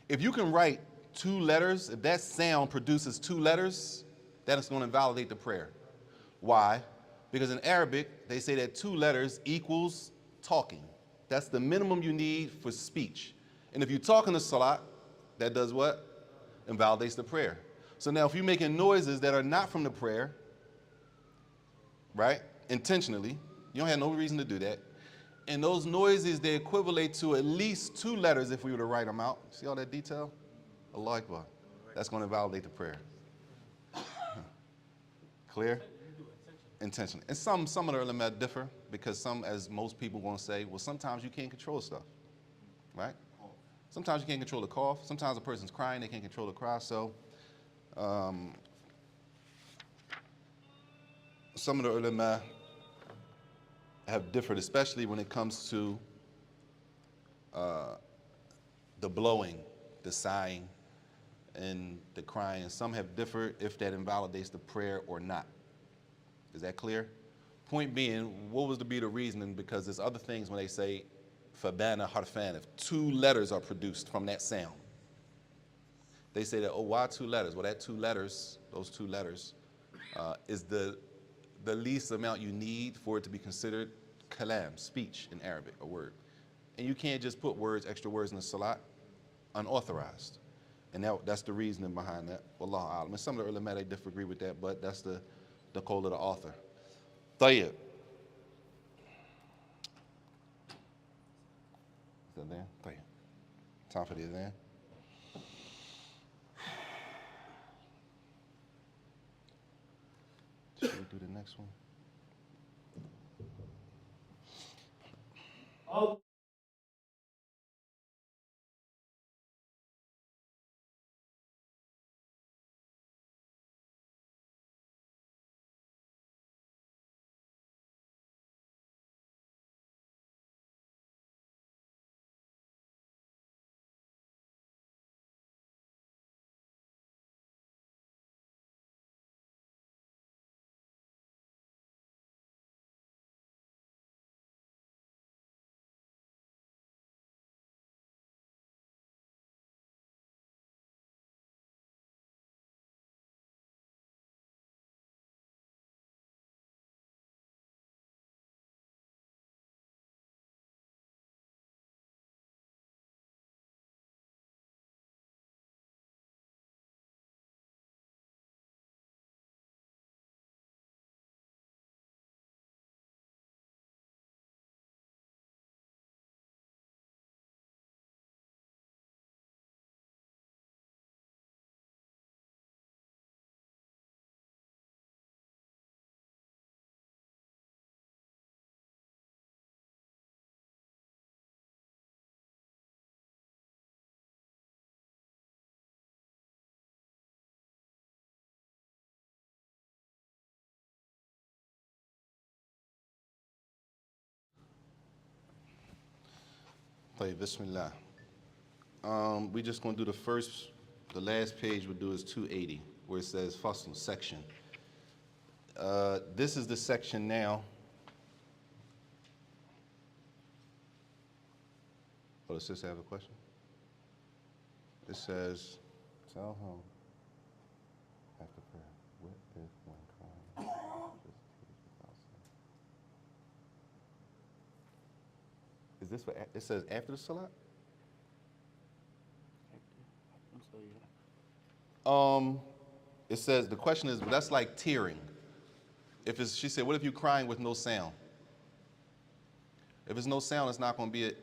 If you can write 2 letters, if that sound produces 2 letters, that is going to invalidate the prayer. Why? Because in Arabic, they say that 2 letters equals talking. That's the minimum you need for speech. And if you talk in the salat, that does what? Invalidates the prayer. So now if you're making noises that are not from the prayer, right, intentionally, you don't have no reason to do that. And those noises, they equivalent to at least 2 letters if we were to write them out. See all that detail? Allah Akbar. That's going to invalidate the prayer. Clear? Intentionally. And some of the ulama differ, because some, as most people want to say, well, sometimes you can't control stuff, right? Sometimes you can't control the cough. Sometimes a person's crying, they can't control the cry. So some of the ulama have differed, especially when it comes to the blowing, the sighing, and the crying. Some have differed if that invalidates the prayer or not. Is that clear? Point being, what was to be the reasoning? Because there's other things when they say fabana harfan, if 2 letters are produced from that sound. They say that, oh, why 2 letters? Well, that 2 letters, those 2 letters, is the least amount you need for it to be considered kalam, speech in Arabic, a word. And you can't just put words, extra words in the salat, unauthorized. And that's the reasoning behind that. Wallahu a'lam. And some of the ulama, they disagree with that, but that's the call of the author. Tayyib. Is that there? Tayyib. Time for the adhan. Should we do the next one? Tayyib, bismillah. We just gonna do the last page we'll do is 280, where it says fasl, section. This is the section now. Oh, does sister have a question? It says, tell him after prayer, what if one crying? Is this for, it says after the salat? It says, the question is, that's like tearing. She said, what if you're crying with no sound? If there's no sound, it's not going to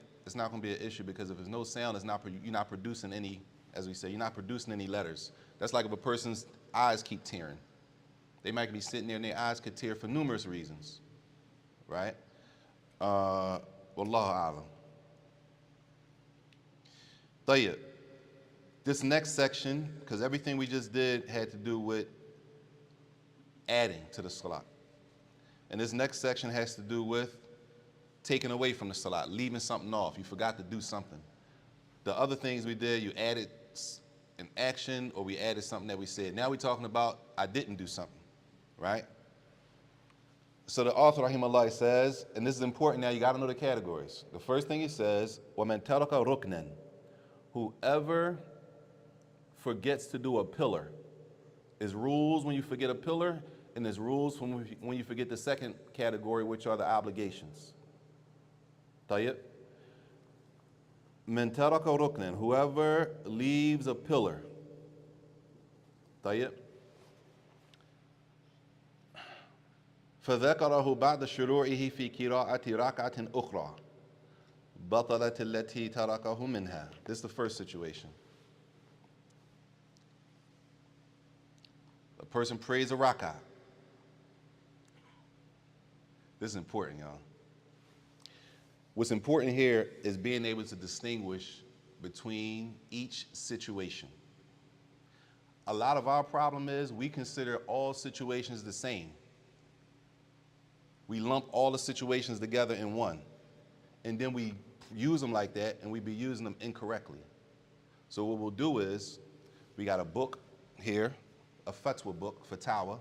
be an issue, because if there's no sound, you're not producing any, as we say, you're not producing any letters. That's like if a person's eyes keep tearing. They might be sitting there and their eyes could tear for numerous reasons, right? Wallahu a'lam. Tayyib. This next section, because everything we just did had to do with adding to the salat. And this next section has to do with taking away from the salat, leaving something off. You forgot to do something. The other things we did, you added an action or we added something that we said. Now we're talking about I didn't do something, right? So the author, rahimahullah, says, and this is important now, you got to know the categories. The first thing he says, وَمَنْ تَرَكَ رُكْنًا, whoever forgets to do a pillar. There's rules when you forget a pillar, and there's rules when you forget the second category, which are the obligations. Tayyib. مَنْ تَرَكَ رُكْنًا, whoever leaves a pillar. Tayyib. فذكره بعد شروعه في قراءة ركعة أخرى بطلت التي تركه منها. This is the first situation. A person prays a rak'ah. This is important, y'all. What's important here is being able to distinguish between each situation. A lot of our problem is we consider all situations the same. We lump all the situations together in one. And then we use them like that, and we be using them incorrectly. So what we'll do is, we got a book here, a fatwa book, Fatawa,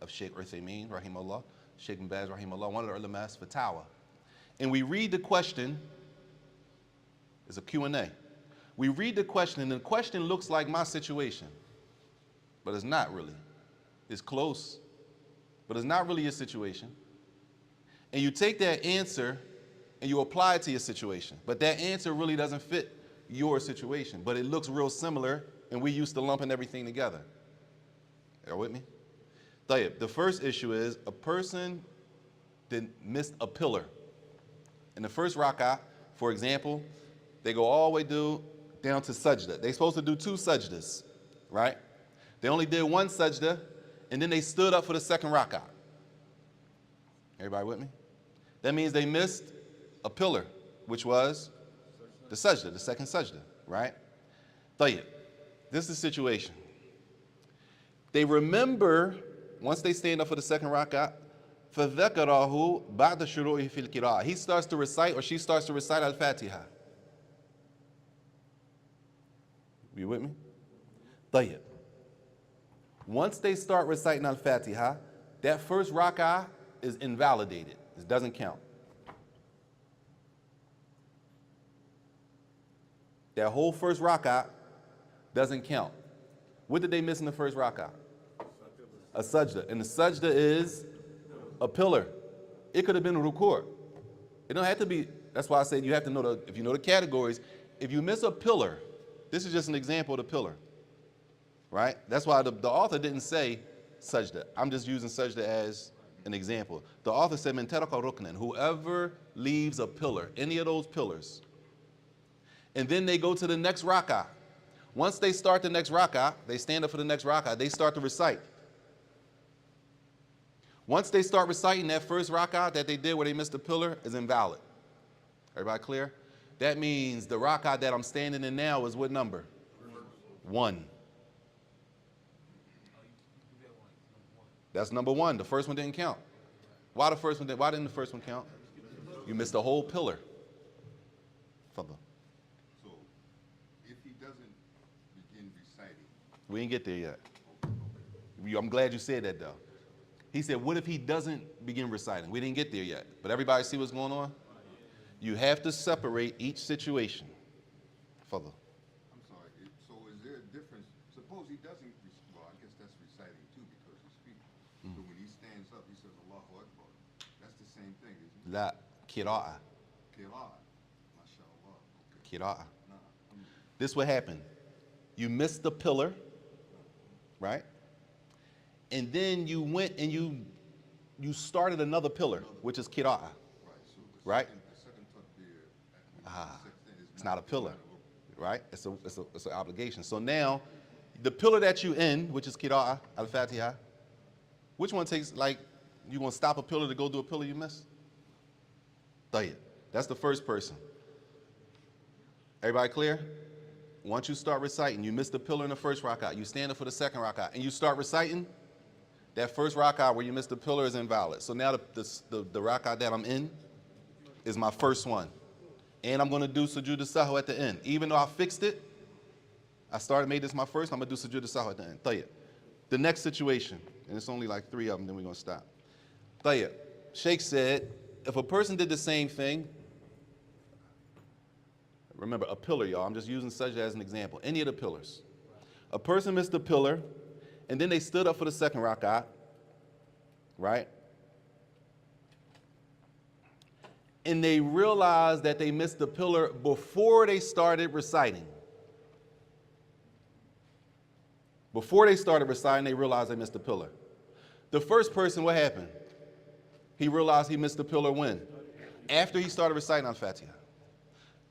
of Sheikh Uthaymeen, rahimahullah, Sheikh bin Baz, rahimahullah, one of the ulama's Fatawa. And we read the question, it's a Q&A. We read the question, and the question looks like my situation, but it's not really. It's close, but it's not really your situation. And you take that answer and you apply it to your situation. But that answer really doesn't fit your situation, but it looks real similar, and we used to lumping everything together. Are you with me? طيب, the first issue is a person that missed a pillar. In the first rak'ah, for example, they go all the way down to sajda. They're supposed to do 2 sajdas, right? They only did 1 sajda, and then they stood up for the second rak'ah. Everybody with me? That means they missed a pillar, which was the sajda, the second sajda, right? طيب, this is the situation. They remember, once they stand up for the second rak'ah, فَذَكَرَهُ بَعْدَ شُرُوعِهِ فِي الْقِرَاءَةِ. He starts to recite, or she starts to recite Al-Fatiha. You with me? طيب. Once they start reciting Al-Fatiha, that first rak'ah is invalidated. It doesn't count. That whole first rak'ah doesn't count. What did they miss in the first rak'ah? A sajda. And the sajda is a pillar. It could have been a ruku'. It don't have to be, that's why I said you have to know if you know the categories, if you miss a pillar, this is just an example of the pillar, right? That's why the author didn't say sajda. I'm just using sajda as an example. The author said, "Man taraka ruknan," whoever leaves a pillar, any of those pillars, and then they go to the next rak'ah. Once they start the next rak'ah, they stand up for the next rak'ah, they start to recite. Once they start reciting, that first rak'ah that they did where they missed the pillar is invalid. Everybody clear? That means the rak'ah that I'm standing in now is what number? 1. That's number 1. The first one didn't count. Why didn't the first one count? You missed the whole pillar. Fadl. So, if he doesn't begin reciting, We didn't get there yet. I'm glad you said that though. He said, what if he doesn't begin reciting? We didn't get there yet. But everybody see what's going on? You have to separate each situation. Fadl. I'm sorry, so is there a difference? Suppose he doesn't, well, I guess that's reciting too because he's speaking. So when he stands up, he says, Allahu Akbar. That's the same thing, isn't it? La qira'ah. Qira'ah. MashaAllah. Okay. Qira'ah. Nah. This what happened. You missed the pillar, right? And then you went and you started another pillar, which is qira'ah. Right, so Right? the second takbir, Ah, the second is it's not a pillar, right? It's an obligation. So now, the pillar that you in, which is qira'ah, al-Fatiha, which one takes, like, you gonna stop a pillar to go do a pillar you missed? Tayyib. That's the first person. Everybody clear? Once you start reciting, you missed the pillar in the first rak'ah, you stand up for the second rak'ah, and you start reciting, that first rak'ah where you missed the pillar is invalid. So now the rak'ah that I'm in is my first one. And I'm going to do sujood al-sahw at the end. Even though I fixed it, made this my first, I'm going to do sujood al-sahw at the end. Tayyib. The next situation, and it's only like 3 of them, then we're going to stop. Tayyib. Sheikh said, if a person did the same thing, remember a pillar, y'all, I'm just using sajda as an example, any of the pillars. A person missed the pillar, and then they stood up for the second rak'ah, right? And they realized that they missed the pillar before they started reciting. Before they started reciting, they realized they missed the pillar. The first person, what happened? He realized he missed the pillar when? After he started reciting Al-Fatiha.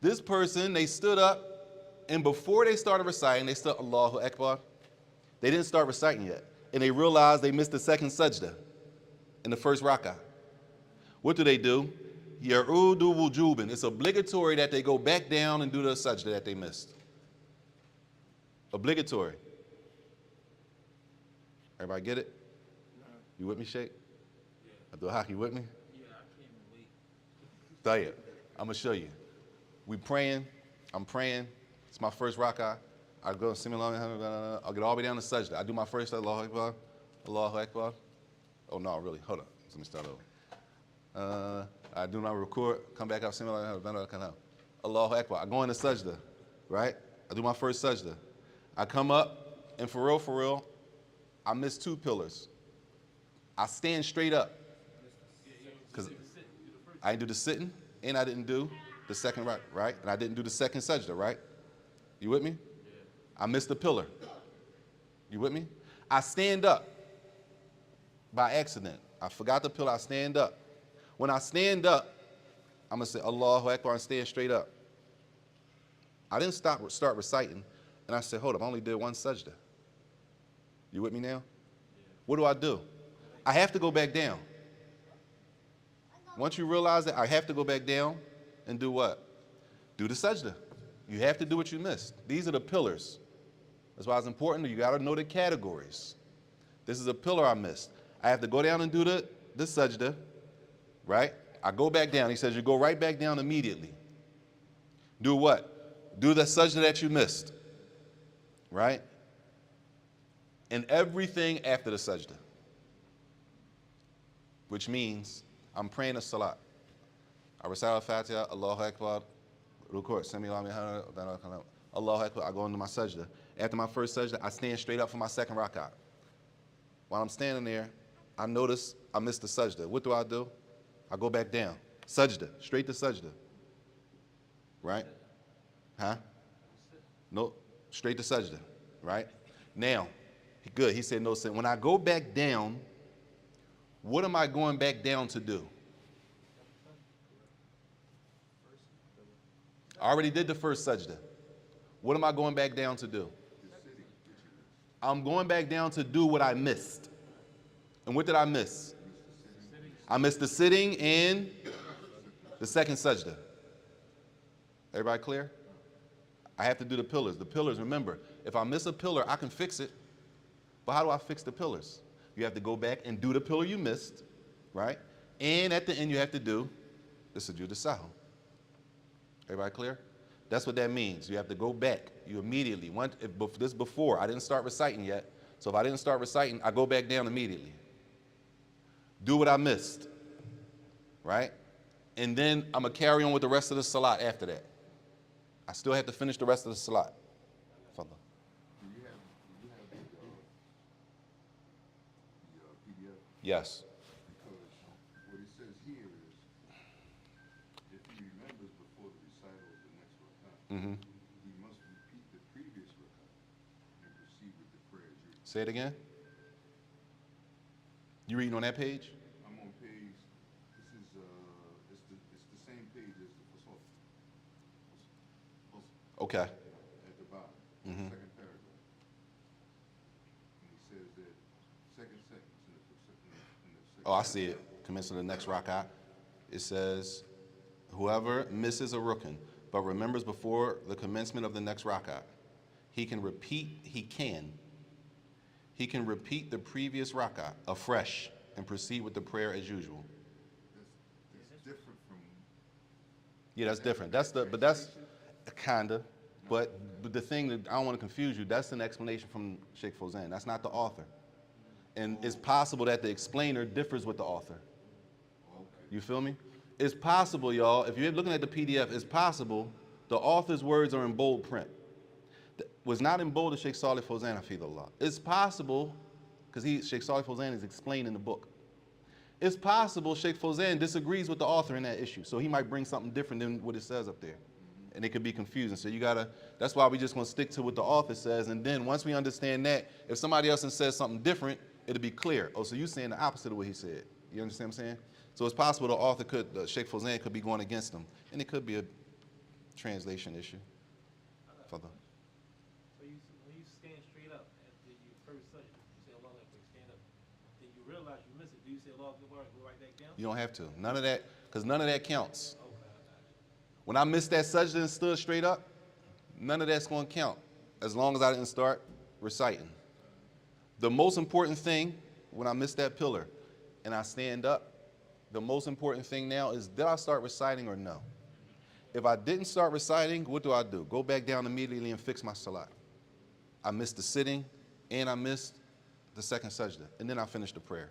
This person, they stood up, and before they started reciting, they stood Allahu Akbar. They didn't start reciting yet. And they realized they missed the second sajda in the first rak'ah. What do? Ya'udu wujubin. It's obligatory that they go back down and do the sajda that they missed. Obligatory. Everybody get it? You with me, Sheikh? Yeah. Abdul Haq, you with me? Yeah, I can't even wait. Tayyib. I'm going to show you. We praying. I'm praying. It's my first rak'ah. I go similar. I'll get all the way down to sajda. I do my first Allahu Akbar. Allahu Akbar. Oh, no, really. Hold on. Let me start over. I do my ruku', come back up similar. Allahu Akbar. I go into sajda, right? I do my first sajda. I come up, and for real, I miss 2 pillars. I stand straight up. I didn't do the sitting, and I didn't do the second right? And I didn't do the second sajda, right? You with me? I missed the pillar. You with me? I stand up by accident. I forgot the pillar, I stand up. When I stand up, I'm gonna say Allahu Akbar and stand straight up. I didn't start reciting, and I said, hold up, I only did one sajda. You with me now? What do? I have to go back down. Once you realize that, I have to go back down and do what? Do the sajda. You have to do what you missed. These are the pillars. That's why it's important. You got to know the categories. This is a pillar I missed. I have to go down and do the sajda, right? I go back down. He says you go right back down immediately. Do what? Do the sajda that you missed, right? And everything after the sajda, which means I'm praying a salat. I recite al-Fatiha, Allahu Akbar, Ruku', Sami Allahu Akbar, I go into my sajda. After my first sajda, I stand straight up for my second rak'ah. While I'm standing there, I notice I missed the sajda. What do? I go back down. Sajda, straight to sajda. Right? Huh? No, straight to sajda. Right? Now, good, he said no sin. When I go back down, what am I going back down to do? I already did the first sajda. What am I going back down to do? I'm going back down to do what I missed. And what did I miss? I missed the sitting and the second sajda. Everybody clear? I have to do the pillars. The pillars, remember, if I miss a pillar, I can fix it. But how do I fix the pillars? You have to go back and do the pillar you missed, right? And at the end, you have to do the sujood sahu. Everybody clear? That's what that means. You have to go back. You immediately, this before, I didn't start reciting yet. So if I didn't start reciting, I go back down immediately. Do what I missed, right? And then I'm going to carry on with the rest of the salat after that. I still have to finish the rest of the salat. Fadal. Do you have the PDF? Yes. Because what it says here is, if he remembers before the recital of the next rak'ah, he must repeat the previous rak'ah and proceed with the prayer as usual. Say it again. You reading on that page? I'm on page, this is, it's the same page as the Fasol. Okay. At the bottom, second paragraph. And he says that second sentence in the second. Oh, I see it. Commencing the next rak'ah. It says, whoever misses a rukn, but remembers before the commencement of the next rak'ah, he can repeat the previous rak'ah afresh and proceed with the prayer as usual. That's different from. Yeah, that's different. That's kinda. But the thing that I don't want to confuse you, that's an explanation from Sheikh Fawzan. That's not the author. And it's possible that the explainer differs with the author. You feel me? It's possible, y'all, if you're looking at the PDF, it's possible the author's words are in bold print. Was not in bold to Sheikh Salih Fawzan, hafidhullah. It's possible, because Sheikh Salih Fawzan is explained in the book. It's possible Sheikh Fawzan disagrees with the author in that issue, so he might bring something different than what it says up there. And it could be confusing. So that's why we just want to stick to what the author says, and then once we understand that, if somebody else says something different, it'll be clear. Oh, so you're saying the opposite of what he said. You understand what I'm saying? So it's possible the author Sheikh Fawzan could be going against him, and it could be a translation issue. Further. So when you stand straight up after your first sajda, you say Allahu Akbar, stand up. Then you realize you miss it. Do you say Allahu Akbar and go right back down? You don't have to. None of that, because none of that counts. Okay, I got you. When I missed that sajda and stood straight up, none of that's going to count as long as I didn't start reciting. The most important thing when I missed that pillar and I stand up, the most important thing now is, did I start reciting or no? If I didn't start reciting, what do? Go back down immediately and fix my salat. I missed the sitting and I missed the second sajda, and then I finish the prayer.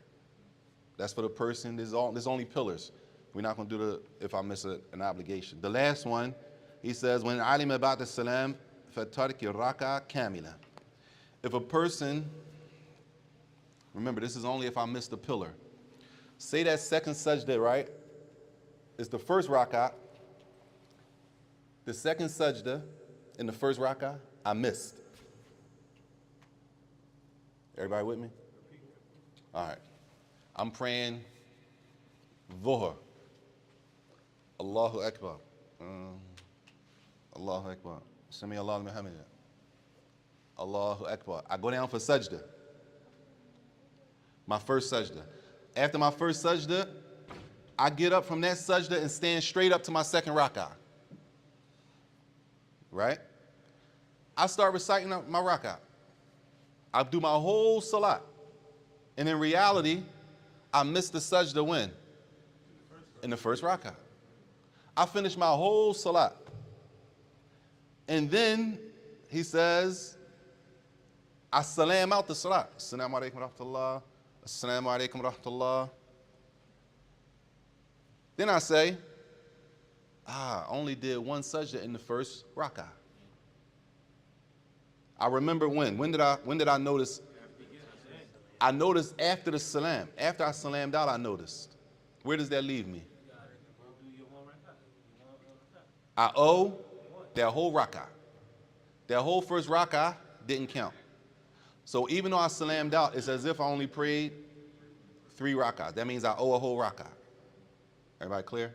That's for the person. There's only pillars. We're not going to do if I miss an obligation. The last one, he says, when alim about the salam, fatarki raka kamila. If a person, remember this is only if I missed the pillar. Say that second sajda, right? It's the first rak'ah. The second sajda in the first rak'ah, I missed. Everybody with me? All right. I'm praying Dhuhr. Allahu Akbar. Allahu Akbar. Sami Allahu Muhammad. Allahu Akbar. I go down for sajda. My first sajda. After my first sajda, I get up from that sajda and stand straight up to my second rak'ah. Right? I start reciting my rak'ah. I do my whole salat. And in reality, I missed the sajda when? In the first rak'ah. I finished my whole salat. And then he says, I salam out the salat. Assalamu alaikum wa rahmatullah. Assalamu alaikum wa rahmatullah. Then I say, I only did one sajda in the first rak'ah. I remember when. When did I notice? I noticed after the salam. After I salammed out, I noticed. Where does that leave me? I owe that whole rak'ah. That whole first rak'ah didn't count. So even though I salammed out, it's as if I only prayed 3 rak'ahs. That means I owe a whole rak'ah. Everybody clear?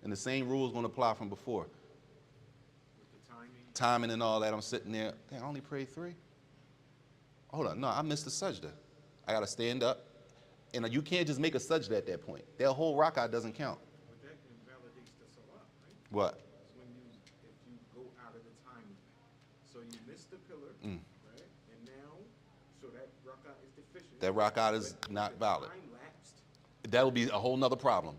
And the same rules going to apply from before. Timing and all that. I'm sitting there. Damn, I only prayed 3. Hold on. No, I missed the sajda. I got to stand up. And you can't just make a sajda at that point. That whole rak'ah doesn't count. But that invalidates the salah, right? What? If you go out of the time limit. So you missed the pillar, right? And now, so that rak'ah is deficient. That rak'ah is not valid. Time lapsed. That'll be a whole nother problem.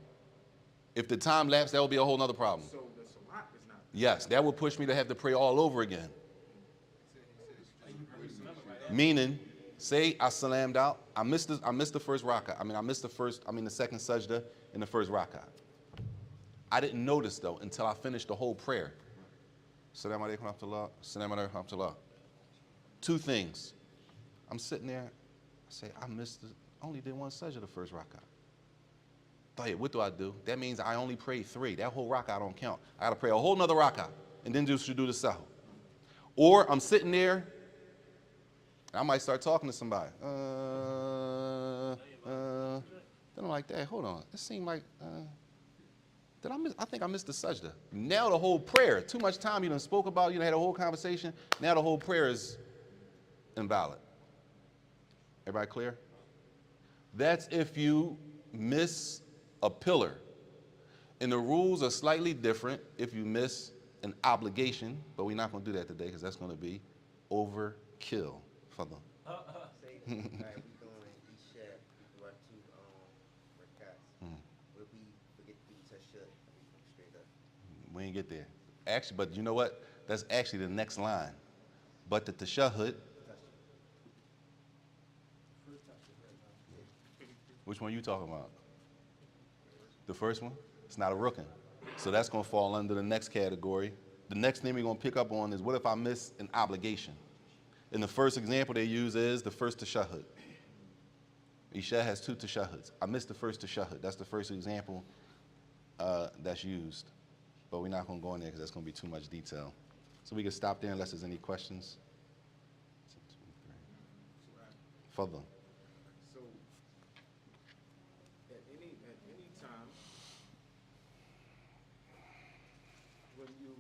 If the time lapsed, that will be a whole nother problem. So the salat is not. Yes, that would push me to have to pray all over again. Meaning, say I salammed out, I missed the first rak'ah. The second sajda in the first rak'ah. I didn't notice though until I finished the whole prayer. Assalamu alaikum wa rahmatullah. Assalamu alaikum wa rahmatullah. 2 things. I'm sitting there, I say, I only did one sajda the first rak'ah. What do I do? That means I only prayed 3. That whole rak'ah don't count. I got to pray a whole nother rak'ah and then just do the sahu. Or I'm sitting there, I might start talking to somebody. Then I'm like, hey, hold on. It seemed like, I think I missed the sajda. Now the whole prayer, too much time you done spoke about, you done had a whole conversation. Now the whole prayer is invalid. Everybody clear? That's if you miss a pillar. And the rules are slightly different if you miss an obligation, but we're not going to do that today because that's going to be overkill. Fadl. Say, all right, we doing Isha, we run 2 rakats. Will we forget to do tashahhud? Straight up. We ain't get there. Actually, but you know what? That's actually the next line. But the tashahhud. Which one you talking about? The first one? It's not a rukn. So that's going to fall under the next category. The next thing we're going to pick up on is what if I miss an obligation? And the first example they use is the first tashahhud. Isha has 2 tashahhuds. I missed the first tashahhud. That's the first example that's used. But we're not going to go in there because that's going to be too much detail. So we can stop there unless there's any questions. 1, 2, 3. Fadl. So at any time when you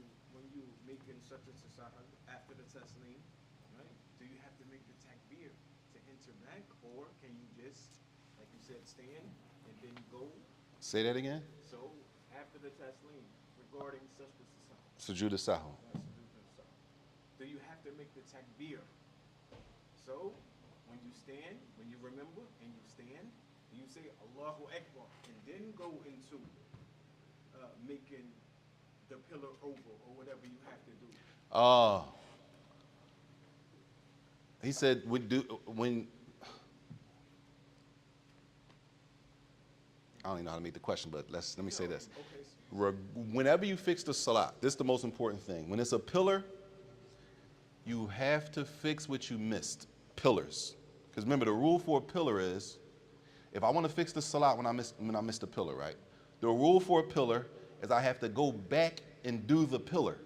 making such a tasahhud after the taslim, right? Do you have to make the takbir to enter back, or can you just, like you said, stand and then go? Say that again. So after the taslim, regarding such a tasahhud, Sujood as-sahw. do you have to make the takbir? So when you stand, when you remember and you stand, you say Allahu Akbar and then go into making the pillar over or whatever you have to do. He said, when I don't even know how to make the question, but let me say this. Whenever you fix the salat, this is the most important thing. When it's a pillar, you have to fix what you missed. Pillars. Because remember, the rule for a pillar is, if I want to fix the salat when I miss the pillar, right? The rule for a pillar is I have to go back and do the pillar.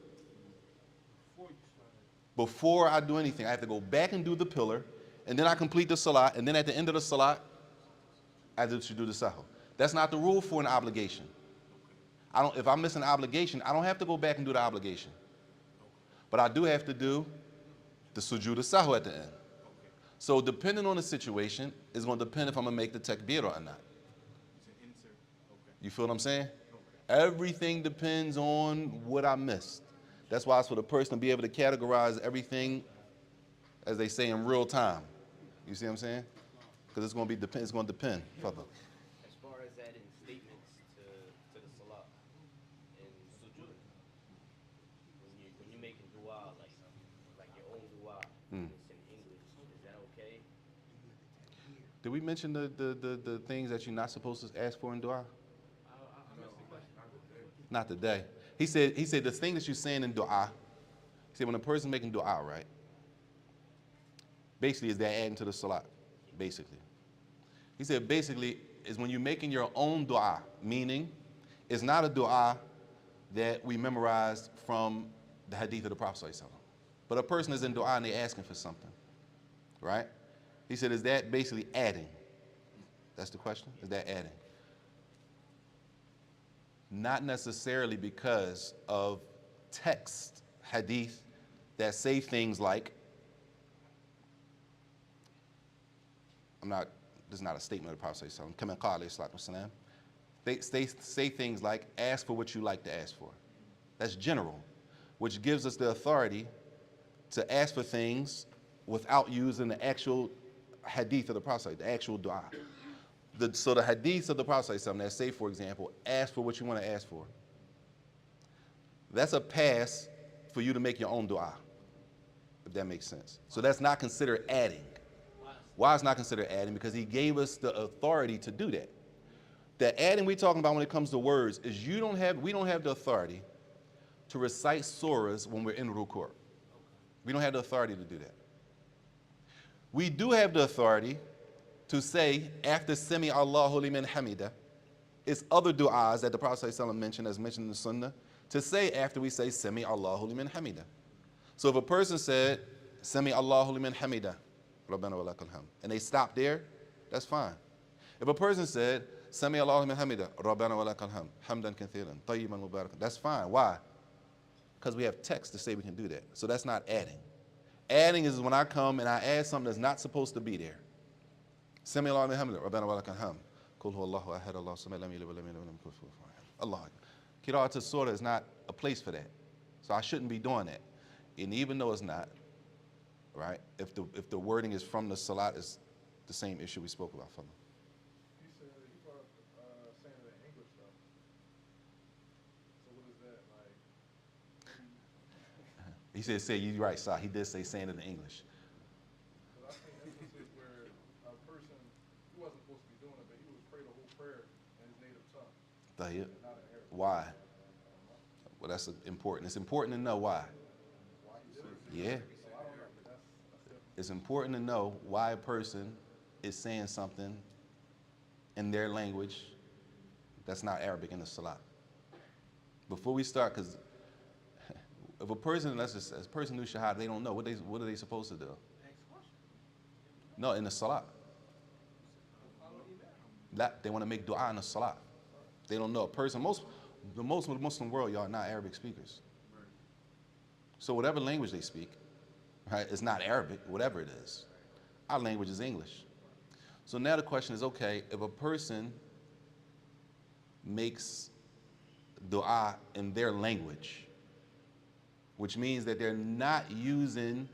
Before I do anything, I have to go back and do the pillar, and then I complete the salat, and then at the end of the salat, I should do the sahur. That's not the rule for an obligation. If I miss an obligation, I don't have to go back and do the obligation. But I do have to do the sujood sahur at the end. So depending on the situation, it's going to depend if I'm going to make the takbir or not. You feel what I'm saying? Everything depends on what I missed. That's why it's for the person to be able to categorize everything, as they say, in real time. You see what I'm saying? Because it's going to depend. Further. As far as adding statements to the salah and sujood, when you're making dua, like your own dua, it's in English, is that okay? Did we mention the things that you're not supposed to ask for in dua? I missed the question. Not today. He said the thing that you're saying in dua, he said when a person's making dua, right? Basically, is that adding to the salat, basically. He said basically is when you're making your own dua, meaning it's not a dua that we memorized from the hadith of the Prophet ﷺ. But a person is in dua and they're asking for something, right? He said, is that basically adding? That's the question? Is that adding? Not necessarily because of text, hadith, that say things like, this is not a statement of the Prophet ﷺ. Kama qala alayhi salatu wasalam. They say things like, ask for what you like to ask for. That's general, which gives us the authority to ask for things without using the actual hadith of the Prophet, the actual dua. So the hadiths of the Prophet that say, for example, ask for what you want to ask for. That's a pass for you to make your own dua, if that makes sense. So that's not considered adding. Why it's not considered adding? Because he gave us the authority to do that. The adding we're talking about when it comes to words is we don't have the authority to recite surahs when we're in ruku'. We don't have the authority to do that. We do have the authority to say after Sami Allahu liman hamida, it's other du'as that the Prophet ﷺ mentioned, as mentioned in the Sunnah, to say after we say Sami Allahu liman hamida. So if a person said Sami Allahu liman hamida, Rabbana wa lakal hamd, and they stop there, that's fine. If a person said Sami Allahu liman hamida, Rabbana wa lakal hamd, hamdan kathiran, tayyiban mubarakan, that's fine. Why? Because we have text to say we can do that. So that's not adding. Adding is when I come and I add something that's not supposed to be there. Sami Allahu liman hamida, Rabbana wa lakal hamd. Kul huwa Allahu ahad, Allahu samad, lam yalid wa lam yulad wa lam yakul lahu kufuwan ahad. Allah. Qira'at as-surah is not a place for that. So I shouldn't be doing that. And even though it's not, right? If the wording is from the salat, it's the same issue we spoke about. From He said he brought up saying it in English though. So what is that like? He said, "Say you're right, Sa." He did say saying it in English. Because I think instances where a person he wasn't supposed to be doing it, but he would pray the whole prayer in his native tongue, Tayyib. and not in Arabic. Why? Well, that's important. It's important to know why. Yeah. So I don't know, but that's different. It's important to know why a person is saying something in their language that's not Arabic in the salat. Before we start, because if a person, let's just say, a person who shahada, they don't know what are they supposed to do? No, in the salat. They want to make dua in the salat. They don't know. A person, the most of the Muslim world, y'all are not Arabic speakers. So whatever language they speak, right, it's not Arabic, whatever it is. Our language is English. So now the question is, okay, if a person makes dua in their language, which means that they're not using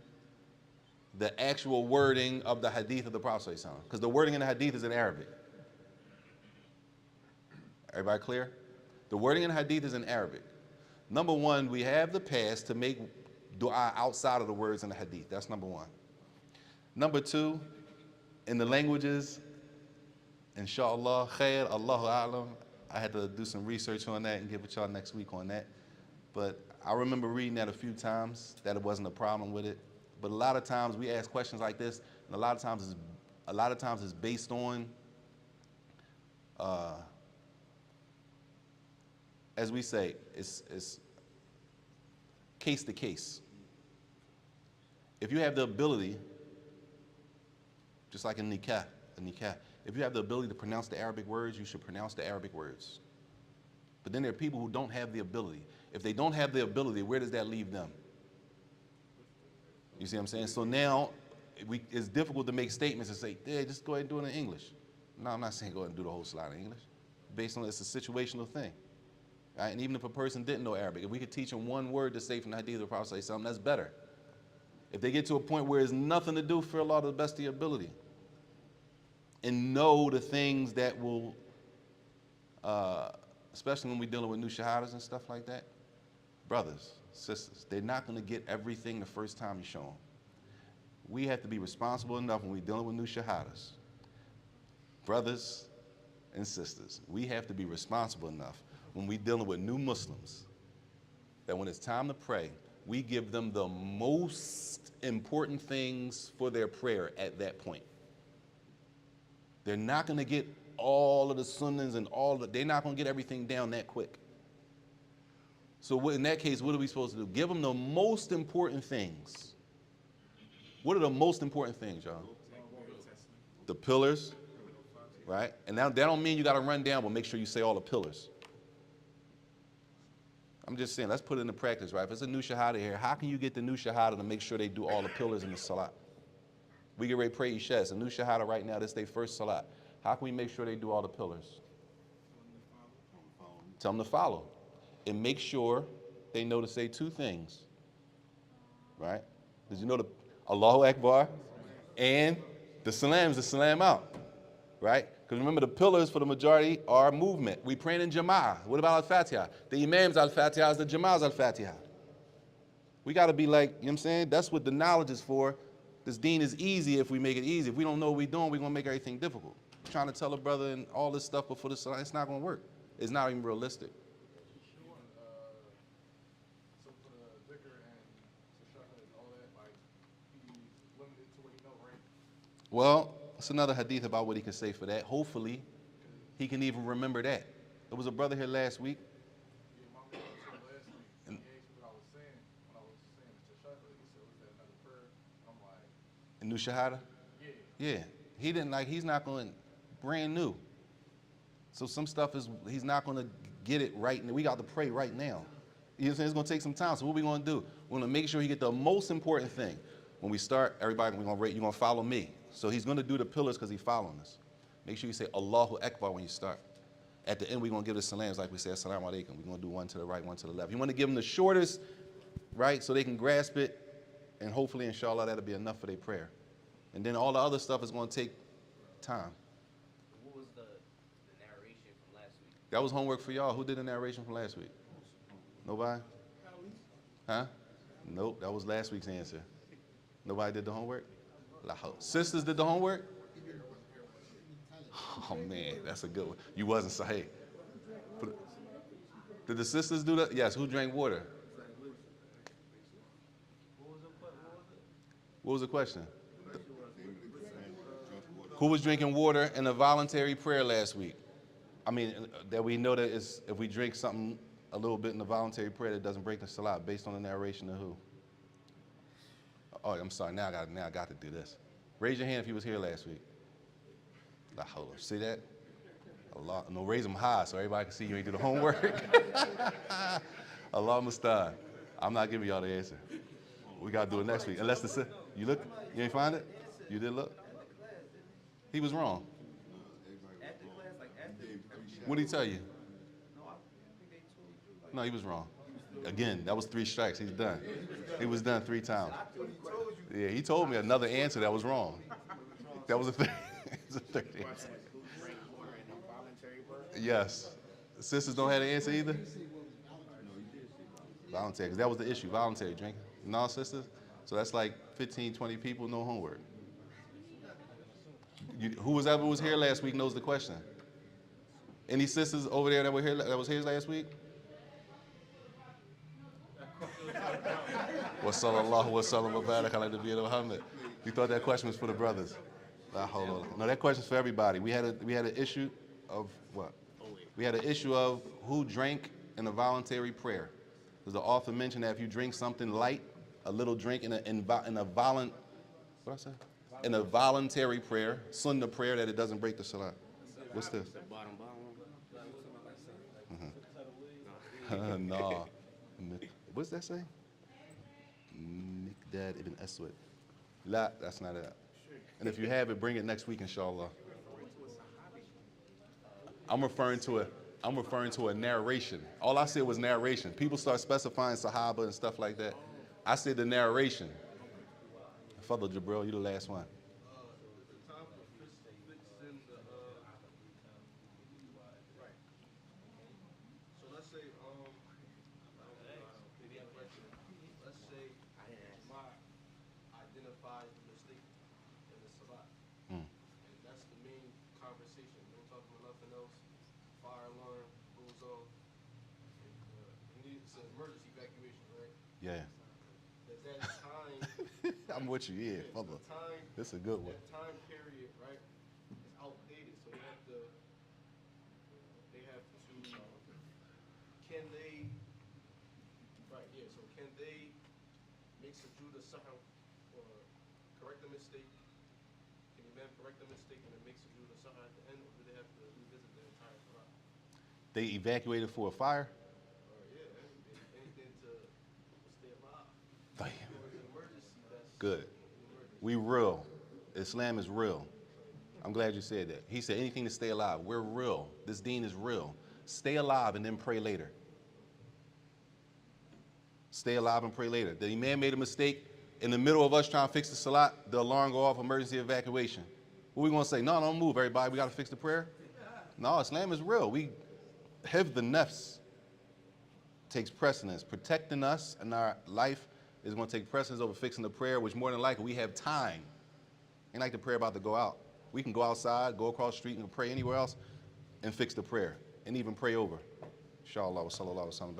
the actual wording of the hadith of the Prophet, because the wording in the hadith is in Arabic. Everybody clear? The wording in the hadith is in Arabic. Number one, we have the pass to make dua outside of the words in the hadith. That's number one. Number two, in the languages, inshallah, khair, Allahu a'lam. I had to do some research on that and get with y'all next week on that. But I remember reading that a few times, that it wasn't a problem with it. But a lot of times we ask questions like this, and a lot of times it's based on as we say, it's case to case. If you have the ability, just like in nikah, if you have the ability to pronounce the Arabic words, you should pronounce the Arabic words. But then there are people who don't have the ability. If they don't have the ability, where does that leave them? You see what I'm saying? So now it's difficult to make statements and say, yeah, just go ahead and do it in English. No, I'm not saying go ahead and do the whole slide in English. Based on it's a situational thing. Right? And even if a person didn't know Arabic, if we could teach them one word to say from the hadith of the Prophet, say something, that's better. If they get to a point where there's nothing to do, feel Allah to the best of your ability. And know the things that will, especially when we're dealing with new shahadas and stuff like that, brothers, sisters, they're not going to get everything the first time you show them. We have to be responsible enough when we're dealing with new shahadas. Brothers and sisters, we have to be responsible enough when we're dealing with new Muslims that when it's time to pray, we give them the most important things for their prayer at that point. They're not going to get all of the sunnahs and they're not going to get everything down that quick. So in that case, what are we supposed to do? Give them the most important things. What are the most important things, y'all? The pillars, right? And now that don't mean you got to run down, but make sure you say all the pillars. I'm just saying, let's put it into practice, right? If it's a new shahada here, how can you get the new shahada to make sure they do all the pillars in the salat? We get ready to pray Isha. It's a new shahada right now. This is their first salat. How can we make sure they do all the pillars? Tell them to follow. And make sure they know to say two things, right? Did you know the Allahu Akbar and the salam out, right? Because remember, the pillars for the majority are movement. We praying in Jama'ah. What about Al-Fatiha? The Imam's Al-Fatiha is the Jama'ah's Al-Fatiha. We got to be like, you know what I'm saying? That's what the knowledge is for. This deen is easy if we make it easy. If we don't know what we're doing, we're going to make everything difficult. Trying to tell a brother and all this stuff before the salah, it's not going to work. It's not even realistic. So for the dhikr and tashahhud and all that, like, he's limited to what he know, right? Well, it's another hadith about what he can say for that. Hopefully, he can even remember that. There was a brother here last week. Yeah, my man was here last week. He asked me what I was saying when I was saying the tashahhud. He said, was that another prayer? I'm like, A new shahada? Yeah. He didn't he's not going, brand new. So some stuff he's not going to get it right now. We got to pray right now. You know what I'm saying? It's going to take some time. So what we going to do? We're going to make sure he get the most important thing. When we start, everybody, you're going to follow me. So he's going to do the pillars because he's following us. Make sure you say Allahu Akbar when you start. At the end, we're going to give the salams like we said, Assalamu alaikum. We're going to do one to the right, one to the left. You want to give them the shortest, right, so they can grasp it, and hopefully, inshallah, that'll be enough for their prayer. And then all the other stuff is going to take time. What was the narration from last week? That was homework for y'all. Who did the narration from last week? Nobody? Huh? Nope, that was last week's answer. Nobody did the homework? Sisters did the homework? Oh man, that's a good one. You wasn't Sahih. Did the sisters do that? Yes, who drank water? What was the question? Who was drinking water in a voluntary prayer last week? I mean, that we know that is, if we drink something a little bit in the voluntary prayer, that doesn't break the salat, based on the narration of who? Oh, I'm sorry, now I got to do this. Raise your hand if you was here last week. La hawla. See that? Allah, no, raise them high so everybody can see you ain't do the homework. Allah musta'an. I'm not giving y'all the answer. We got to do it next week. Unless you look, you ain't find it? You did look? He was wrong. After class, like after. What did he tell you? No, I think they told you. Like, No, he was wrong. Again, that was 3 strikes. He's done. He was done 3 times. Yeah, he told me another answer that was wrong. That was a thing. It was a third answer. Yes. The sisters don't have the answer either? Voluntary, because that was the issue, voluntary drinking. No, sisters? So that's like 15, 20 people, no homework. Whoever was here last week knows the question. Any sisters over there that were here that was here last week? Wa sallallahu wa sallam wa barak ala nabiyyina Muhammad. You thought that question was for the brothers? No, that question's for everybody. We had an issue of what? We had an issue of who drank and a voluntary prayer. Because the author mentioned that if you drink something light, a little drink in a voluntary prayer, sunnah prayer, that it doesn't break the salat. What's this? Bottom No. What's that say? Mikdad ibn Aswad. La, that's not it. And if you have it, bring it next week, inshallah. I'm referring to a narration. All I said was narration. People start specifying Sahaba and stuff like that. I said the narration. Fadl Jabril, you the last one. The time for fixing the, right. So let's say, maybe a question. Let's say my identifies the mistake in the salat. Mm. And that's the main conversation. We don't talk about nothing else. Fire alarm goes off. It's an emergency evacuation, right? Yeah. Does that time, I'm with you, yeah. Fadl. time, This is a good one. that time period, right, is outdated. So they have to, can they, right, yeah, so can they make sujood as-sahw or correct the mistake? Can the imam correct the mistake and then make sujood as-sahw at the end, or do they have to revisit the entire salah? They evacuated for a fire? Or yeah, anything to stay alive. Damn. Or is it emergency that's Good. an emergency? We real. Islam is real. I'm glad you said that. He said anything to stay alive. We're real. This deen is real. Stay alive and then pray later. Stay alive and pray later. The imam made a mistake in the middle of us trying to fix the salat, the alarm go off, emergency evacuation. What we gonna say? No, don't move, everybody. We gotta fix the prayer. No, Islam is real. We have the nafs takes precedence. Protecting us and our life is gonna take precedence over fixing the prayer, which more than likely we have time. Ain't like the prayer about to go out. We can go outside, go across the street and pray anywhere else and fix the prayer and even pray over. Inshallah wa sallallahu wa sallam.